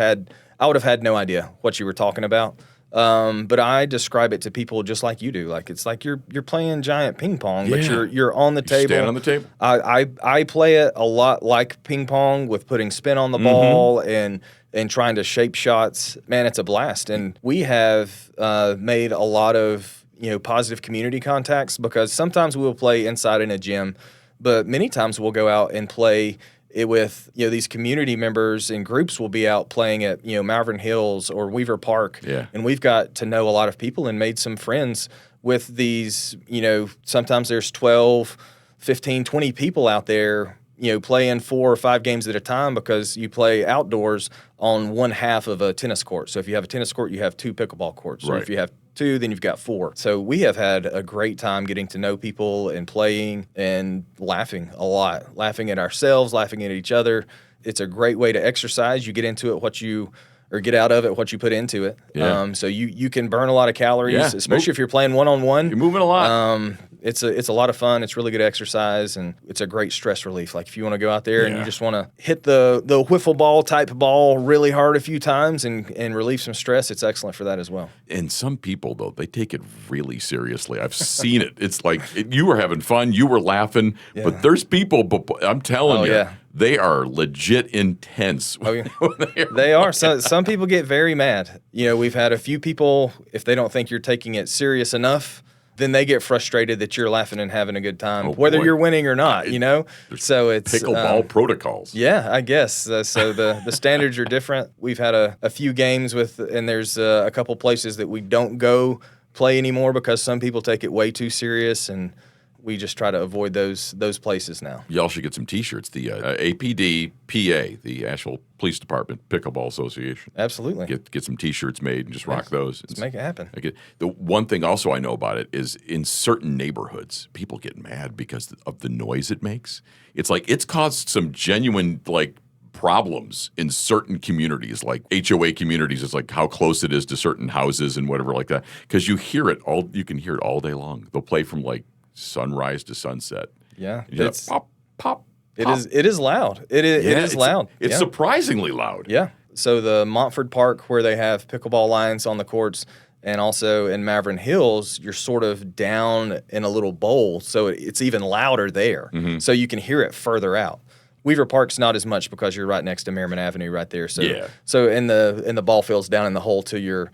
had no idea what you were talking about. But I describe it to people just like you do. Like it's like you're playing giant ping pong, but you're on the table. Stand on the table. I play it a lot like ping pong with putting spin on the ball and trying to shape shots. Man, it's a blast. And we have made a lot of positive community contacts because sometimes we'll play inside in a gym, but many times we'll go out and play it with these community members, and groups will be out playing at Malvern Hills or Weaver Park, and we've got to know a lot of people and made some friends with these. Sometimes there's 12, 15, 20 people out there playing 4 or 5 games at a time because you play outdoors on one half of a tennis court. So if you have a tennis court, you have 2 pickleball courts. Right. Or if you have 2, then you've got 4. So we have had a great time getting to know people and playing and laughing a lot, laughing at ourselves, laughing at each other. It's a great way to exercise. You get into it get out of it what you put into it. Yeah. So you can burn a lot of calories, especially if you're playing one-on-one. You're moving a lot. It's a lot of fun. It's really good exercise, and it's a great stress relief. Like if you want to go out there and you just want to hit the wiffle ball type ball really hard a few times and relieve some stress, it's excellent for that as well. And some people, though, they take it really seriously. I've seen it. It's like you were having fun, you were laughing, but there's people, I'm telling you, they are legit intense. Oh, yeah. They are. So, some people get very mad. We've had a few people, if they don't think you're taking it serious enough, then they get frustrated that you're laughing and having a good time, whether you're winning or not, So it's pickleball protocols. Yeah, I guess. So the standards are different. We've had a few games and there's a couple places that we don't go play anymore because some people take it way too serious, and we just try to avoid those places now. Y'all should get some T-shirts. The APD PA, the Asheville Police Department Pickleball Association. Absolutely. Get some T-shirts made and just rock those. Let's make it happen. The one thing also I know about it is in certain neighborhoods, people get mad because of the noise it makes. It's like it's caused some genuine problems in certain communities, like HOA communities. It's like how close it is to certain houses and whatever like that. Because you can hear it all day long. They'll play from sunrise to sunset. Yeah, it's pop, pop. It is loud. It is loud. It's surprisingly loud. Yeah. So the Montford Park, where they have pickleball lines on the courts, and also in Malvern Hills, you're sort of down in a little bowl, so it's even louder there. Mm-hmm. So you can hear it further out. Weaver Park's not as much because you're right next to Merriman Avenue right there. So in the ball field's down in the hole to your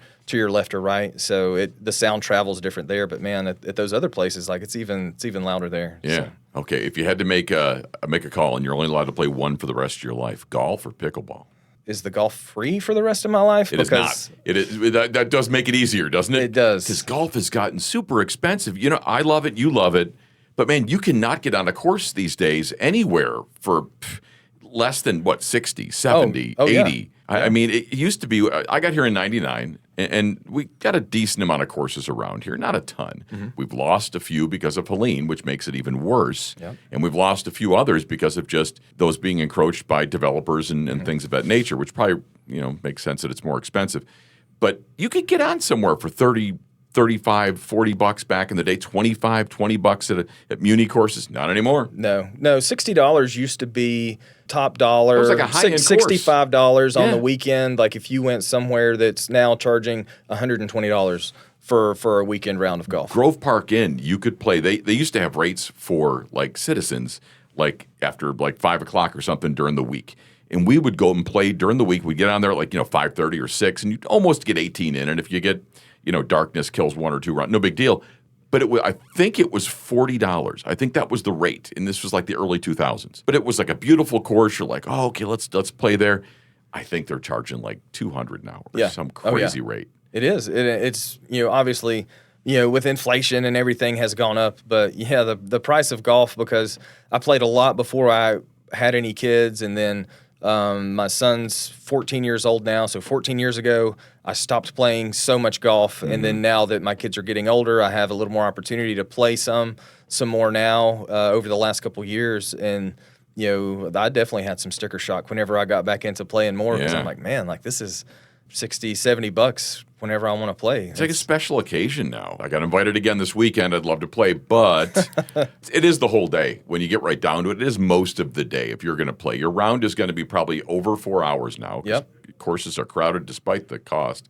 left or right. So the sound travels different there. But man, at those other places, it's even louder there. Yeah. So. Okay. If you had to make a call and you're only allowed to play one for the rest of your life, golf or pickleball? is the golf free for the rest of my life? It is not. It is that does make it easier, doesn't it? It does. Because golf has gotten super expensive. I love it. You love it. But, man, you cannot get on a course these days anywhere for less than, 60, 70, 80. Yeah. I mean, it used to be, I got here in 99, and we got a decent amount of courses around here, not a ton. Mm-hmm. We've lost a few because of Helene, which makes it even worse. Yep. And we've lost a few others because of just those being encroached by developers and things of that nature, which probably, makes sense that it's more expensive. But you could get on somewhere for 30, 35, 40 bucks back in the day, 25, 20 bucks at Muni courses. Not anymore. No, $60 used to be top dollar. It was like a high-end $65 on Yeah. the weekend. Like if you went somewhere that's now charging $120 for a weekend round of golf. Grove Park Inn, you could play. They used to have rates for like citizens, like after like 5 o'clock or something during the week. And we would go and play during the week. We'd get on there at like 5:30 or 6, and you'd almost get 18 in. And if you get darkness kills 1 or 2 rounds, no big deal. But I think it was $40. I think that was the rate, and this was like the early 2000s. But it was like a beautiful course. You're like, oh, okay, let's play there. I think they're charging like $200 now, or some crazy rate. It is. It's obviously with inflation and everything has gone up, but the price of golf, because I played a lot before I had any kids, and then my son's 14 years old now, so 14 years ago, I stopped playing so much golf, and then now that my kids are getting older, I have a little more opportunity to play some more now over the last couple years, and I definitely had some sticker shock whenever I got back into playing more, because I'm like, man, like this is $60, $70 whenever I want to play. It's like a special occasion now. I got invited again this weekend. I'd love to play, but it is the whole day. When you get right down to it, it is most of the day if you're going to play. Your round is going to be probably over 4 hours now. Yep. Courses are crowded despite the cost.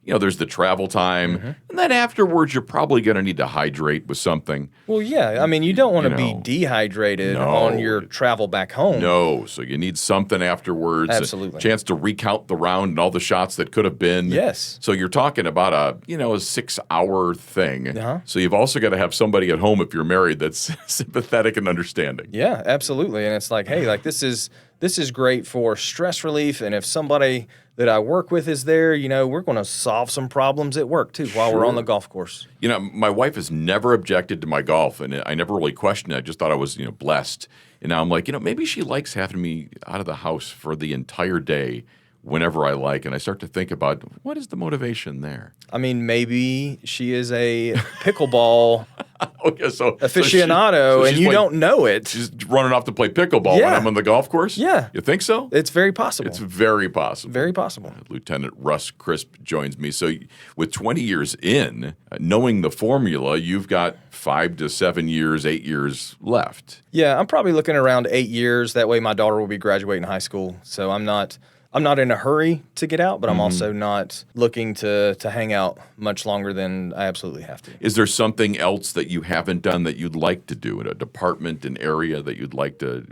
There's the travel time, and then afterwards you're probably going to need to hydrate with something. Well, yeah. I mean, you don't want to be dehydrated on your travel back home. No, so you need something afterwards. Absolutely. A chance to recount the round and all the shots that could have been. Yes. So you're talking about a 6-hour thing. Uh-huh. So you've also got to have somebody at home if you're married that's sympathetic and understanding. Yeah, absolutely. And it's like, hey, like this is great for stress relief, and if somebody that I work with is there, we're going to solve some problems at work too while we're on the golf course. My wife has never objected to my golf, and I never really questioned it. I just thought I was, blessed. And now I'm like, maybe she likes having me out of the house for the entire day whenever I like. And I start to think about, what is the motivation there? I mean, maybe she is a pickleball aficionado, and you don't know it. She's running off to play pickleball when I'm on the golf course? Yeah. You think so? It's very possible. It's very possible. Very possible. Lieutenant Russ Crisp joins me. So with 20 years in, knowing the formula, you've got 5 to 7 years, 8 years left. Yeah, I'm probably looking around 8 years. That way my daughter will be graduating high school. So I'm not in a hurry to get out, but I'm also not looking to hang out much longer than I absolutely have to. Is there something else that you haven't done that you'd like to do in a department, an area that you'd like to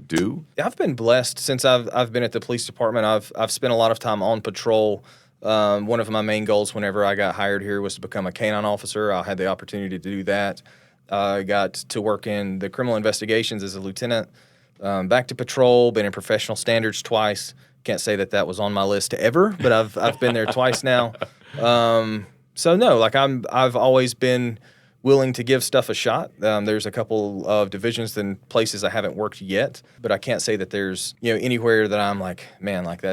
do? I've been blessed since I've been at the police department. I've spent a lot of time on patrol. One of my main goals whenever I got hired here was to become a canine officer. I had the opportunity to do that. I got to work in the criminal investigations as a lieutenant. Back to patrol, been in professional standards twice. Can't say that was on my list ever, but I've been there twice now. So no, like I've always been willing to give stuff a shot. There's a couple of divisions and places I haven't worked yet, but I can't say that there's anywhere that I'm like, man, like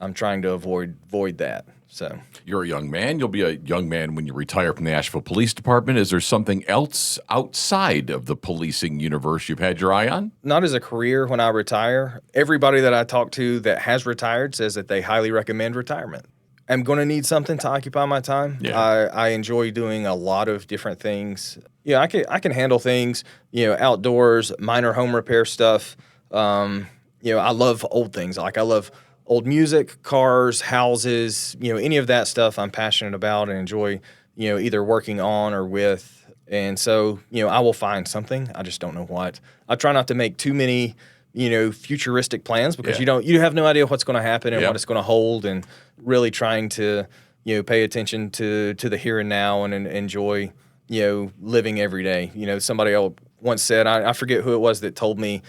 I'm trying to avoid that. So you're a young man. You'll be a young man when you retire from the Asheville Police Department. Is there something else outside of the policing universe you've had your eye on? Not as a career when I retire. Everybody that I talk to that has retired says that they highly recommend retirement. I'm going to need something to occupy my time. Yeah. I enjoy doing a lot of different things. Yeah, I can handle things, outdoors, minor home repair stuff. I love old things. Like I love old music, cars, houses, any of that stuff I'm passionate about and enjoy, either working on or with. And so, I will find something. I just don't know what. I try not to make too many, futuristic plans because you have no idea what's going to happen and what it's going to hold, and really trying to, pay attention to the here and now and enjoy, living every day. Somebody once said, I forget who it was that told me,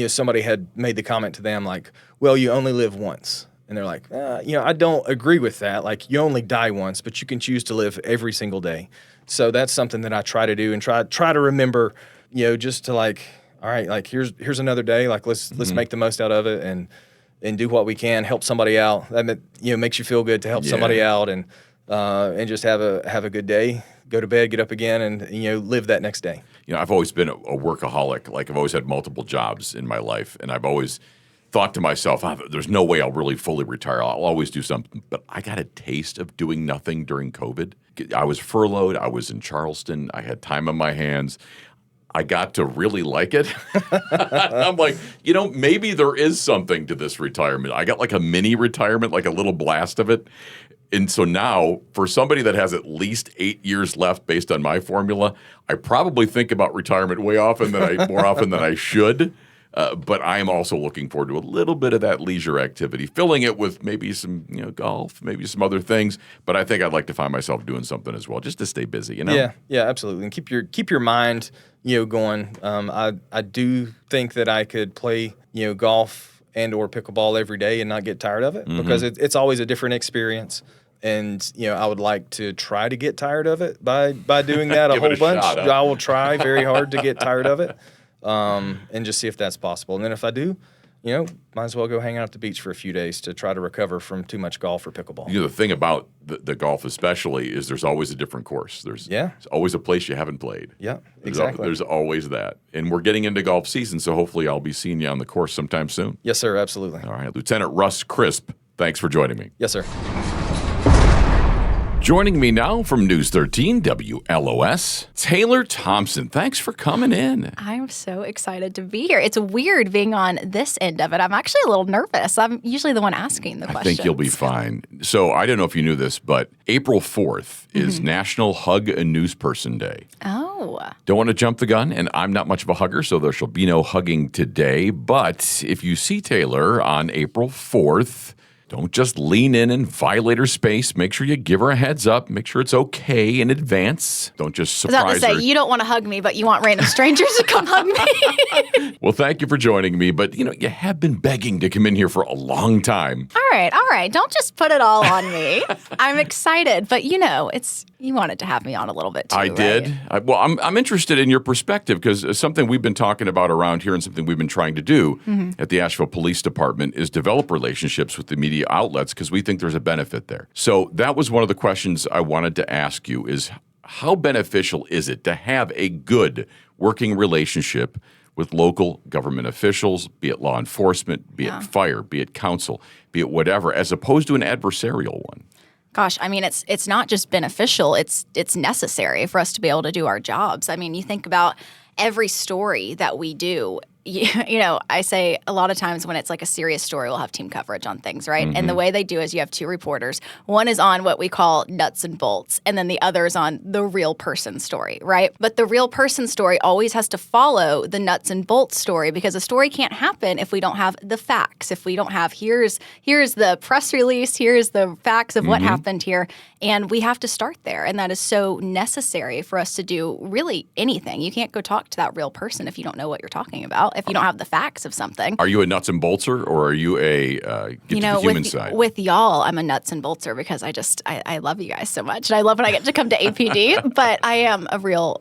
somebody had made the comment to them like, well, you only live once. And they're like, I don't agree with that. Like, you only die once, but you can choose to live every single day. So that's something that I try to do and try to remember, just to like, all right, like here's another day. Like, let's make the most out of it and do what we can, help somebody out. That makes you feel good to help somebody out and just have a good day. Go to bed, get up again, and live that next day. I've always been a workaholic. Like, I've always had multiple jobs in my life, and I've always thought to myself, there's no way I'll really fully retire. I'll always do something. But I got a taste of doing nothing during COVID. I was furloughed. I was in Charleston. I had time on my hands. I got to really like it. I'm like, maybe there is something to this retirement. I got like a mini retirement, like a little blast of it. And so now, for somebody that has at least 8 years left based on my formula, I probably think about retirement more often than I should. But I am also looking forward to a little bit of that leisure activity, filling it with maybe some golf, maybe some other things. But I think I'd like to find myself doing something as well, just to stay busy. Yeah, absolutely, and keep your mind going. I do think that I could play golf and or pickleball every day and not get tired of it because it's always a different experience. And I would like to try to get tired of it by doing that a whole bunch. Shot, huh? I will try very hard to get tired of it. And just see if that's possible. And then if I do, might as well go hang out at the beach for a few days to try to recover from too much golf or pickleball. The thing about the golf especially is there's always a different course. There's always a place you haven't played. Yeah, exactly. There's always that. And we're getting into golf season, so hopefully I'll be seeing you on the course sometime soon. Yes, sir, absolutely. All right, Lieutenant Russ Crisp, thanks for joining me. Yes, sir. Joining me now from News 13 WLOS, Taylor Thompson. Thanks for coming in. I'm so excited to be here. It's weird being on this end of it. I'm actually a little nervous. I'm usually the one asking the questions. I think you'll be fine. So I don't know if you knew this, but April 4th is National Hug A Newsperson Day. Oh. Don't want to jump the gun, and I'm not much of a hugger, so there shall be no hugging today. But if you see Taylor on April 4th, don't just lean in and violate her space. Make sure you give her a heads up. Make sure it's okay in advance. Don't just surprise her. I was about to say, you don't want to hug me, but you want random strangers to come hug me. Well, thank you for joining me. But, you have been begging to come in here for a long time. All right. Don't just put it all on me. I'm excited. But, you wanted to have me on a little bit, too, I did. Right? I'm interested in your perspective because something we've been talking about around here and something we've been trying to do at the Asheville Police Department is develop relationships with the media outlets because we think there's a benefit there. So that was one of the questions I wanted to ask you is how beneficial is it to have a good working relationship with local government officials, be it law enforcement, be it fire, be it council, be it whatever, as opposed to an adversarial one? Gosh, it's not just beneficial, it's necessary for us to be able to do our jobs. You think about every story that we do. I say a lot of times when it's like a serious story, we'll have team coverage on things, right? And the way they do is you have two reporters. One is on what we call nuts and bolts, and then the other is on the real person story, right? But the real person story always has to follow the nuts and bolts story because a story can't happen if we don't have the facts. If we don't have here's the press release, here's the facts of what happened here, and we have to start there. And that is so necessary for us to do really anything. You can't go talk to that real person if you don't know what you're talking about. If you don't have the facts of something. Are you a nuts and boltser or are you a get to the human side? With y'all, I'm a nuts and boltser because I love you guys so much. And I love when I get to come to APD, but I am a real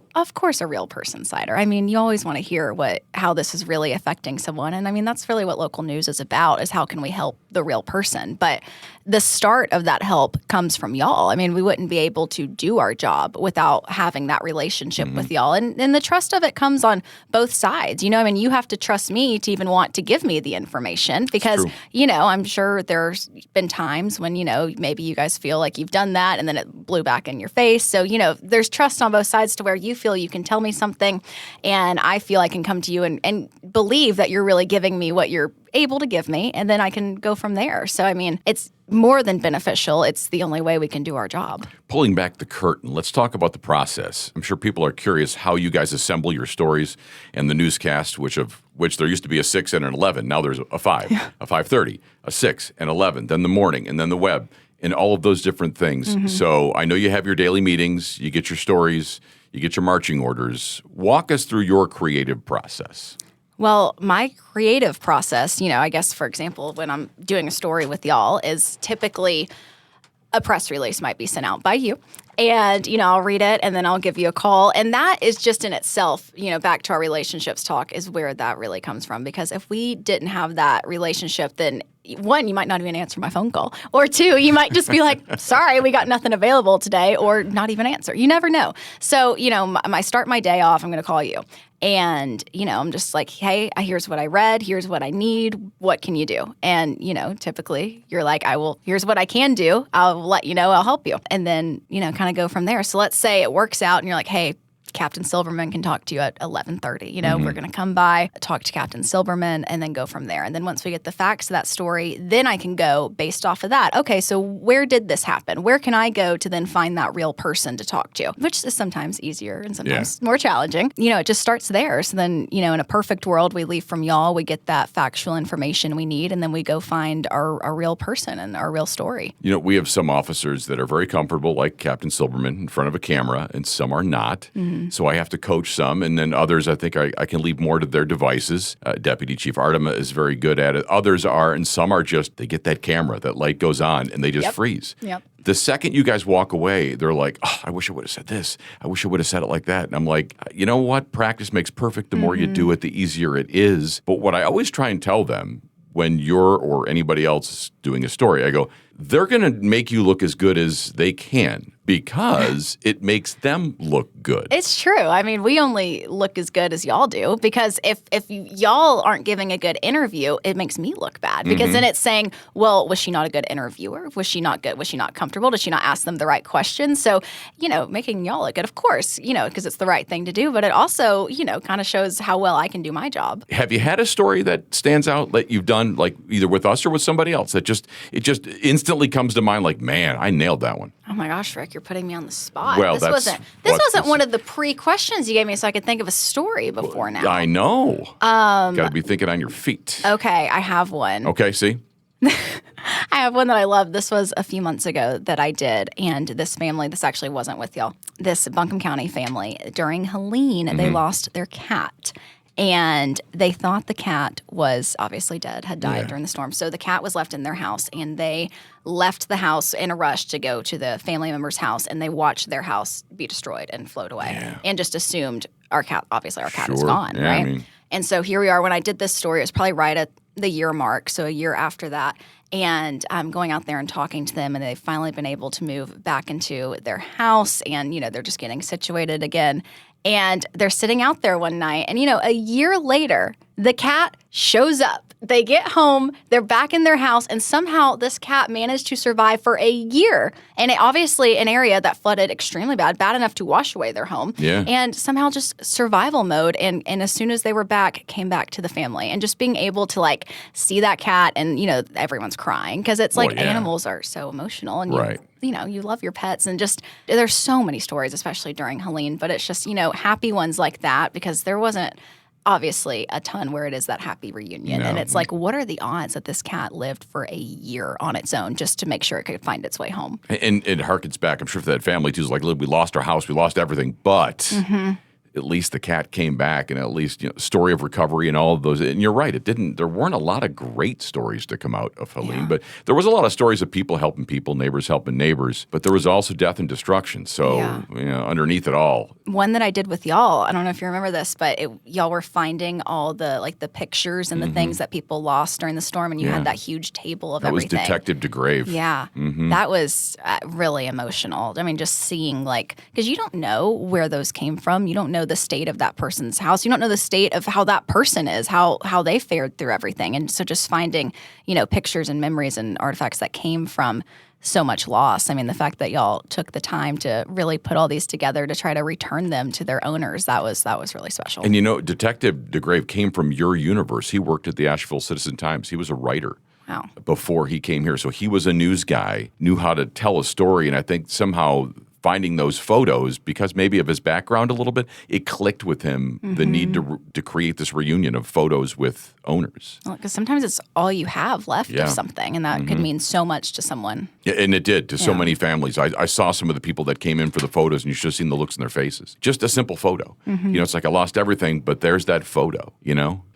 person sider. You always want to hear how this is really affecting someone. And that's really what local news is about, is how can we help the real person. But the start of that help comes from y'all. We wouldn't be able to do our job without having that relationship with y'all. And the trust of it comes on both sides. You have to trust me to even want to give me the information because, I'm sure there's been times when, maybe you guys feel like you've done that and then it blew back in your face. So, there's trust on both sides to where you feel you can tell me something and I feel I can come to you and believe that you're really giving me what you're able to give me, and then I can go from there. So, it's more than beneficial. It's the only way we can do our job. Pulling back the curtain, let's talk about the process. I'm sure people are curious how you guys assemble your stories and the newscast, which there used to be a 6 and an 11. Now there's a 5, a 5:30, a 6, and 11, then the morning, and then the web, and all of those different things. So I know you have your daily meetings, you get your stories, you get your marching orders. Walk us through your creative process. Well, my creative process, I guess, for example, when I'm doing a story with y'all is typically a press release might be sent out by you. And, I'll read it and then I'll give you a call. And that is just in itself, back to our relationships talk is where that really comes from. Because if we didn't have that relationship, then one, you might not even answer my phone call. Or two, you might just be like, sorry, we got nothing available today, or not even answer. You never know. So, I start my day off, I'm going to call you. And, I'm just like, hey, here's what I read. Here's what I need. What can you do? And, typically you're like, here's what I can do. I'll let you know. I'll help you. And then, kind of go from there. So let's say it works out and you're like, hey, Captain Silverman can talk to you at 11:30. We're going to come by, talk to Captain Silverman, and then go from there. And then once we get the facts of that story, then I can go based off of that. Okay, so where did this happen? Where can I go to then find that real person to talk to? Which is sometimes easier and sometimes more challenging. It just starts there. So then, in a perfect world, we leave from y'all, we get that factual information we need, and then we go find our real person and our real story. We have some officers that are very comfortable, like Captain Silverman, in front of a camera, and some are not. So I have to coach some, and then others I think I can leave more to their devices. Deputy Chief Artema is very good at it. Others are, and some are just, they get that camera, that light goes on, and they just freeze. Yep. The second you guys walk away, they're like, oh, I wish I would have said this. I wish I would have said it like that. And I'm like, you know what? Practice makes perfect. The more you do it, the easier it is. But what I always try and tell them when you're or anybody else is doing a story, I go, they're going to make you look as good as they can because it makes them look good. It's true. I mean, we only look as good as y'all do because if y'all aren't giving a good interview, it makes me look bad because then it's saying, well, was she not a good interviewer? Was she not good? Was she not comfortable? Did she not ask them the right questions? So, making y'all look good, of course, because it's the right thing to do, but it also, kind of shows how well I can do my job. Have you had a story that stands out that you've done, like either with us or with somebody else, that it just instantly comes to mind like, man, I nailed that one? Oh my gosh, Rick, you're putting me on the spot. Well, this wasn't one of the pre-questions you gave me so I could think of a story before now. I know. Got to be thinking on your feet. Okay, I have one. Okay, see? I have one that I love. This was a few months ago that I did, and this family, this actually wasn't with y'all, this Buncombe County family, during Helene, they lost their cat. And they thought the cat was obviously dead, had died during the storm. So the cat was left in their house, and they left the house in a rush to go to the family member's house, and they watched their house be destroyed and float away and just assumed our cat is gone, right? And so here we are. When I did this story, it was probably right at the year mark, so a year after that. And I'm going out there and talking to them, and they've finally been able to move back into their house, and, they're just getting situated again. And they're sitting out there one night, and, a year later, the cat shows up. They get home, they're back in their house, and somehow this cat managed to survive for a year. And obviously an area that flooded extremely bad enough to wash away their home. Yeah. And somehow just survival mode. And as soon as they were back, came back to the family. And just being able to see that cat, and, everyone's crying because it's animals are so emotional. And you love your pets, and just there's so many stories, especially during Helene, but it's just, happy ones like that because there wasn't obviously a ton where it is that happy reunion. And it's like, what are the odds that this cat lived for a year on its own just to make sure it could find its way home? And it harkens back, I'm sure, for that family too. It's like, look, we lost our house, we lost everything, but at least the cat came back, and at least, story of recovery and all of those. And you're right, there weren't a lot of great stories to come out of Helene, but there was a lot of stories of people helping people, neighbors helping neighbors, but there was also death and destruction. So, underneath it all. One that I did with y'all, I don't know if you remember this, but y'all were finding all the the pictures and the things that people lost during the storm, and you had that huge table of everything. That was Detective DeGrave. Yeah. That was really emotional. I mean, just seeing because you don't know where those came from. You don't know the state of that person's house. You don't know the state of how that person is, how they fared through everything. And so just finding, pictures and memories and artifacts that came from so much loss. I mean, the fact that y'all took the time to really put all these together to try to return them to their owners, that was really special. And Detective DeGrave came from your universe. He worked at the Asheville Citizen-Times. He was a writer. Wow. Before he came here. So he was a news guy, knew how to tell a story, and I think somehow finding those photos, because maybe of his background a little bit, it clicked with him, the need to create this reunion of photos with owners. Well, because sometimes it's all you have left of something, and that could mean so much to someone. Yeah, and it did to so many families. I saw some of the people that came in for the photos, and you should have seen the looks in their faces. Just a simple photo. It's like I lost everything, but there's that photo,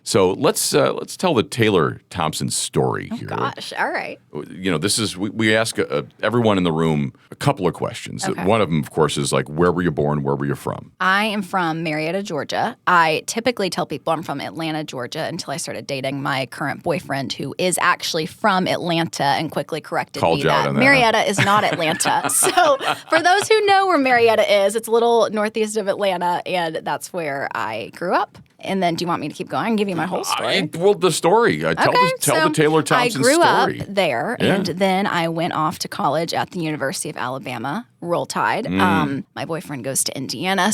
So let's tell the Taylor Thompson story here. Gosh, all right. This is we ask everyone in the room a couple of questions. Okay. One of them, of course, is like, where were you born? Where were you from? I am from Marietta, Georgia. I typically tell people I'm from Atlanta, Georgia, until I started dating my current boyfriend, who is actually from Atlanta, and quickly corrected Called me you out that on that, Marietta is not Atlanta. So for those who know where Marietta is, it's a little northeast of Atlanta, and that's where I grew up. And then, do you want me to keep going and give you my whole story? The story. Tell the Taylor Thompson story. I grew up there, Yeah. and then I went off to college at the University of Alabama. Roll Tide. My boyfriend goes to Indiana,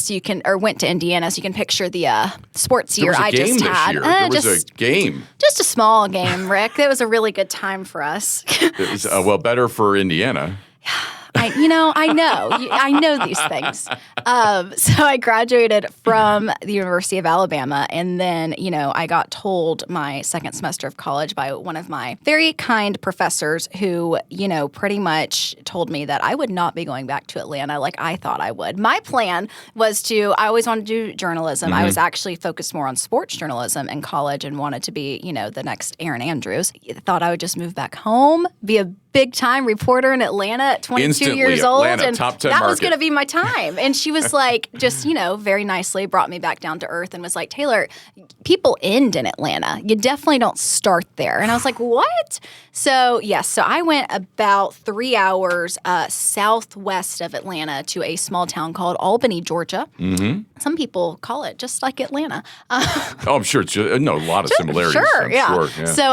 went to Indiana, so you can picture the sports year I just had. There was a game. Just a small game, Rick. It was a really good time for us. It was, better for Indiana. I know these things. So I graduated from the University of Alabama, and then, I got told my second semester of college by one of my very kind professors who, pretty much told me that I would not be going back to Atlanta like I thought I would. My plan was I always wanted to do journalism. I was actually focused more on sports journalism in college and wanted to be, the next Erin Andrews. I thought I would just move back home, be a big-time reporter in Atlanta at 22 Instantly, years old, Atlanta, and top 10 that was market. going to be my time. And she was like, just, very nicely brought me back down to earth and was like, Taylor, people end in Atlanta. You definitely don't start there. And I was like, what? So, yes. So I went about 3 hours southwest of Atlanta to a small town called Albany, Georgia. Mm-hmm. Some people call it just like Atlanta. I'm sure it's a lot of similarities. Sure, I'm yeah. Sure, yeah. So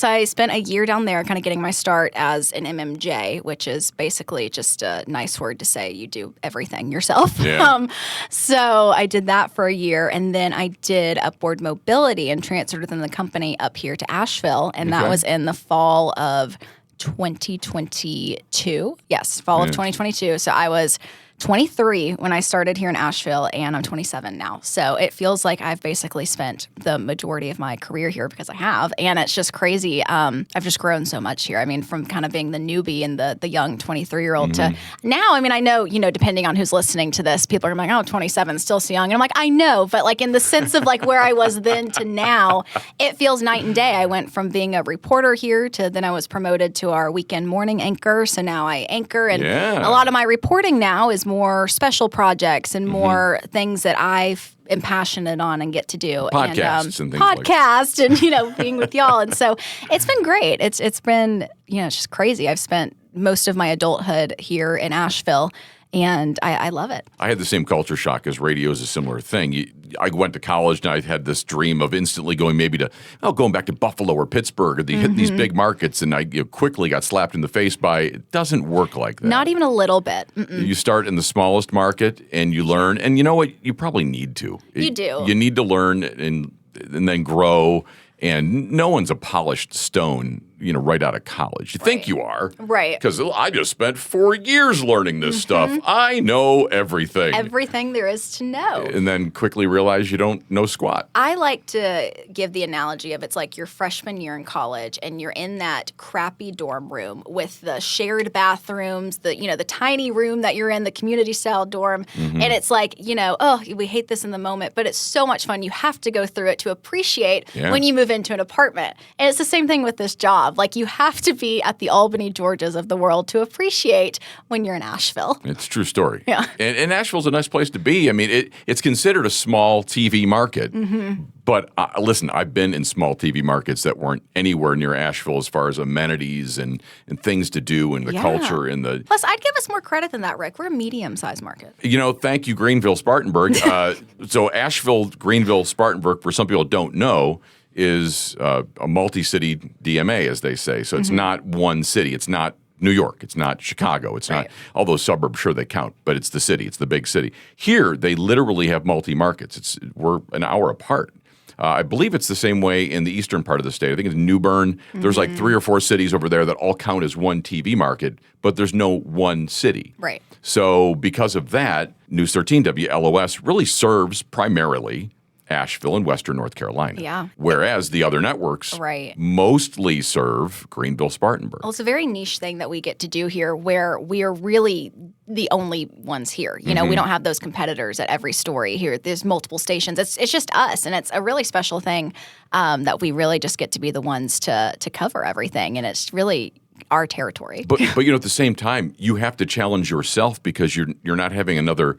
I spent a year down there kind of getting my start as an MMJ, which is basically just a nice word to say you do everything yourself. Yeah. So I did that for a year, and then I did upward mobility and transferred within the company up here to Asheville, and that was in the fall of 2022. Yes, fall of 2022. So I was 23 when I started here in Asheville, and I'm 27 now. So it feels like I've basically spent the majority of my career here, because I have, and it's just crazy. I've just grown so much here. I mean, from kind of being the newbie and the young 23-year-old to now, I mean, I know, depending on who's listening to this, people are like, oh, 27, still so young. And I'm like, I know, but like in the sense of like where I was then to now, it feels night and day. I went from being a reporter here to then I was promoted to our weekend morning anchor. So now I anchor, and a lot of my reporting now is more special projects and more things that I am passionate on and get to do. Podcasts and things podcasts and, being with y'all. And so it's been great. It's been, it's just crazy. I've spent most of my adulthood here in Asheville, and I love it. I had the same culture shock as radio is a similar thing. I went to college and I had this dream of instantly going going back to Buffalo or Pittsburgh or these big markets, and I quickly got slapped in the face by it doesn't work like that. Not even a little bit. Mm-mm. You start in the smallest market and you learn, and you know what? You probably need to. You do. You need to learn and then grow. And no one's a polished stone, right out of college. You think you are. Right. Because I just spent 4 years learning this stuff. I know everything. Everything there is to know. And then quickly realize you don't know squat. I like to give the analogy of it's like your freshman year in college, and you're in that crappy dorm room with the shared bathrooms, the tiny room that you're in, the community style dorm. And it's like, we hate this in the moment, but it's so much fun. You have to go through it to appreciate when you move into an apartment. And it's the same thing with this job. Like, you have to be at the Albany, Georgias of the world to appreciate when you're in Asheville. It's a true story. Yeah. And Asheville's a nice place to be. I mean, it's considered a small TV market. But listen, I've been in small TV markets that weren't anywhere near Asheville as far as amenities and things to do and the culture and the. Plus, I'd give us more credit than that, Rick. We're a medium-sized market. Thank you, Greenville, Spartanburg. So Asheville, Greenville, Spartanburg, for some people who don't know, is a multi-city DMA, as they say. So it's not one city. It's not New York. It's not Chicago. It's not all those suburbs. Sure, they count, but it's the city. It's the big city. Here, they literally have multi-markets. We're an hour apart. I believe it's the same way in the eastern part of the state. I think it's New Bern. There's like 3 or 4 cities over there that all count as one TV market, but there's no one city. Right. So because of that, News 13 WLOS really serves primarily Asheville and Western North Carolina. Yeah. Whereas the other networks Right. mostly serve Greenville, Spartanburg. Well, it's a very niche thing that we get to do here where we are really the only ones here. You know, we don't have those competitors at every story here. There's multiple stations. It's just us, and it's a really special thing that we really just get to be the ones to cover everything, and it's really our territory. But you know, at the same time, you have to challenge yourself because you're not having another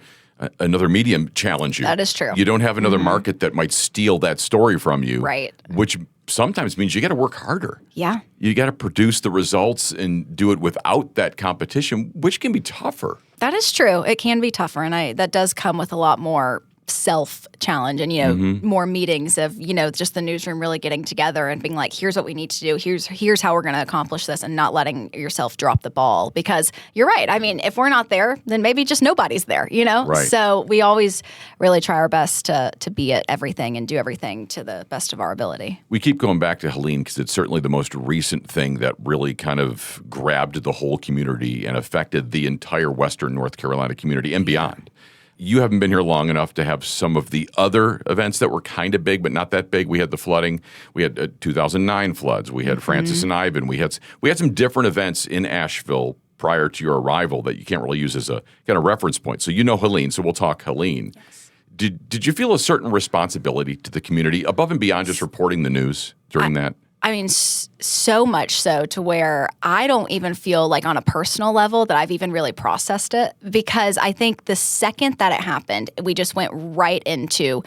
medium challenge you. That is true. You don't have another market that might steal that story from you. Right. Which sometimes means you got to work harder. Yeah. You got to produce the results and do it without that competition, which can be tougher. That is true. It can be tougher, and that does come with a lot more self-challenge and, you know, more meetings of, you know, just the newsroom really getting together and being like, here's what we need to do. Here's how we're going to accomplish this, and not letting yourself drop the ball. Because you're right. I mean, if we're not there, then maybe just nobody's there, you know? Right. So we always really try our best to be at everything and do everything to the best of our ability. We keep going back to Helene because it's certainly the most recent thing that really kind of grabbed the whole community and affected the entire Western North Carolina community and beyond. You haven't been here long enough to have some of the other events that were kind of big, but not that big. We had the flooding. We had 2009 floods. We had Francis and Ivan. We had some different events in Asheville prior to your arrival that you can't really use as a kind of reference point. So you know Helene, so we'll talk Helene. Yes. Did you feel a certain responsibility to the community above and beyond just reporting the news during that? I mean, so much so to where I don't even feel like on a personal level that I've even really processed it, because I think the second that it happened, we just went right into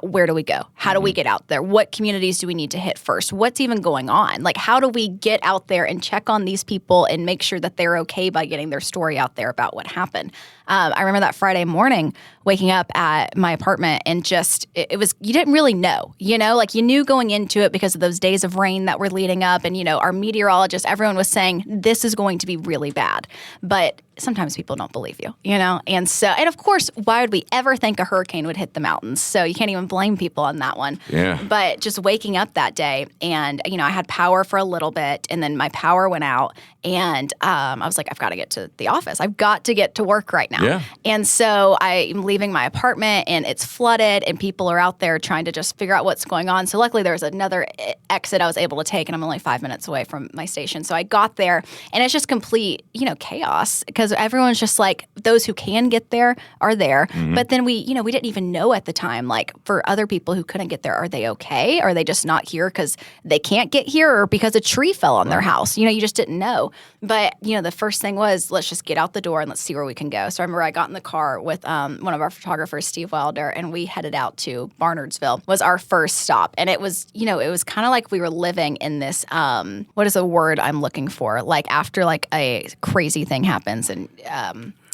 where do we go? How do we get out there? What communities do we need to hit first? What's even going on? Like, how do we get out there and check on these people and make sure that they're okay by getting their story out there about what happened? I remember that Friday morning waking up at my apartment and just, it was, you didn't really know, you know, like you knew going into it because of those days of rain that were leading up. And, you know, our meteorologist, everyone was saying, this is going to be really bad. But sometimes people don't believe you, you know? And so, and of course, why would we ever think a hurricane would hit the mountains? So you can't even blame people on that one. Yeah. But just waking up that day and, you know, I had power for a little bit and then my power went out and I was like, I've got to get to the office. I've got to get to work right now. Yeah. And so I'm leaving my apartment and it's flooded and people are out there trying to just figure out what's going on. So luckily there was another exit I was able to take and I'm only 5 minutes away from my station. So I got there and it's just complete, you know, chaos because everyone's just like, those who can get there are there. Mm-hmm. But then we didn't even know at the time, like for other people who couldn't get there, are they okay? Are they just not here because they can't get here or because a tree fell on their house? You know, you just didn't know. But, you know, the first thing was, let's just get out the door and let's see where we can go. So I remember I got in the car with one of our photographers, Steve Wilder, and we headed out to Barnardsville was our first stop. And it was, you know, it was kind of like we were living in this, what is a word I'm looking for? Like after like a crazy thing happens and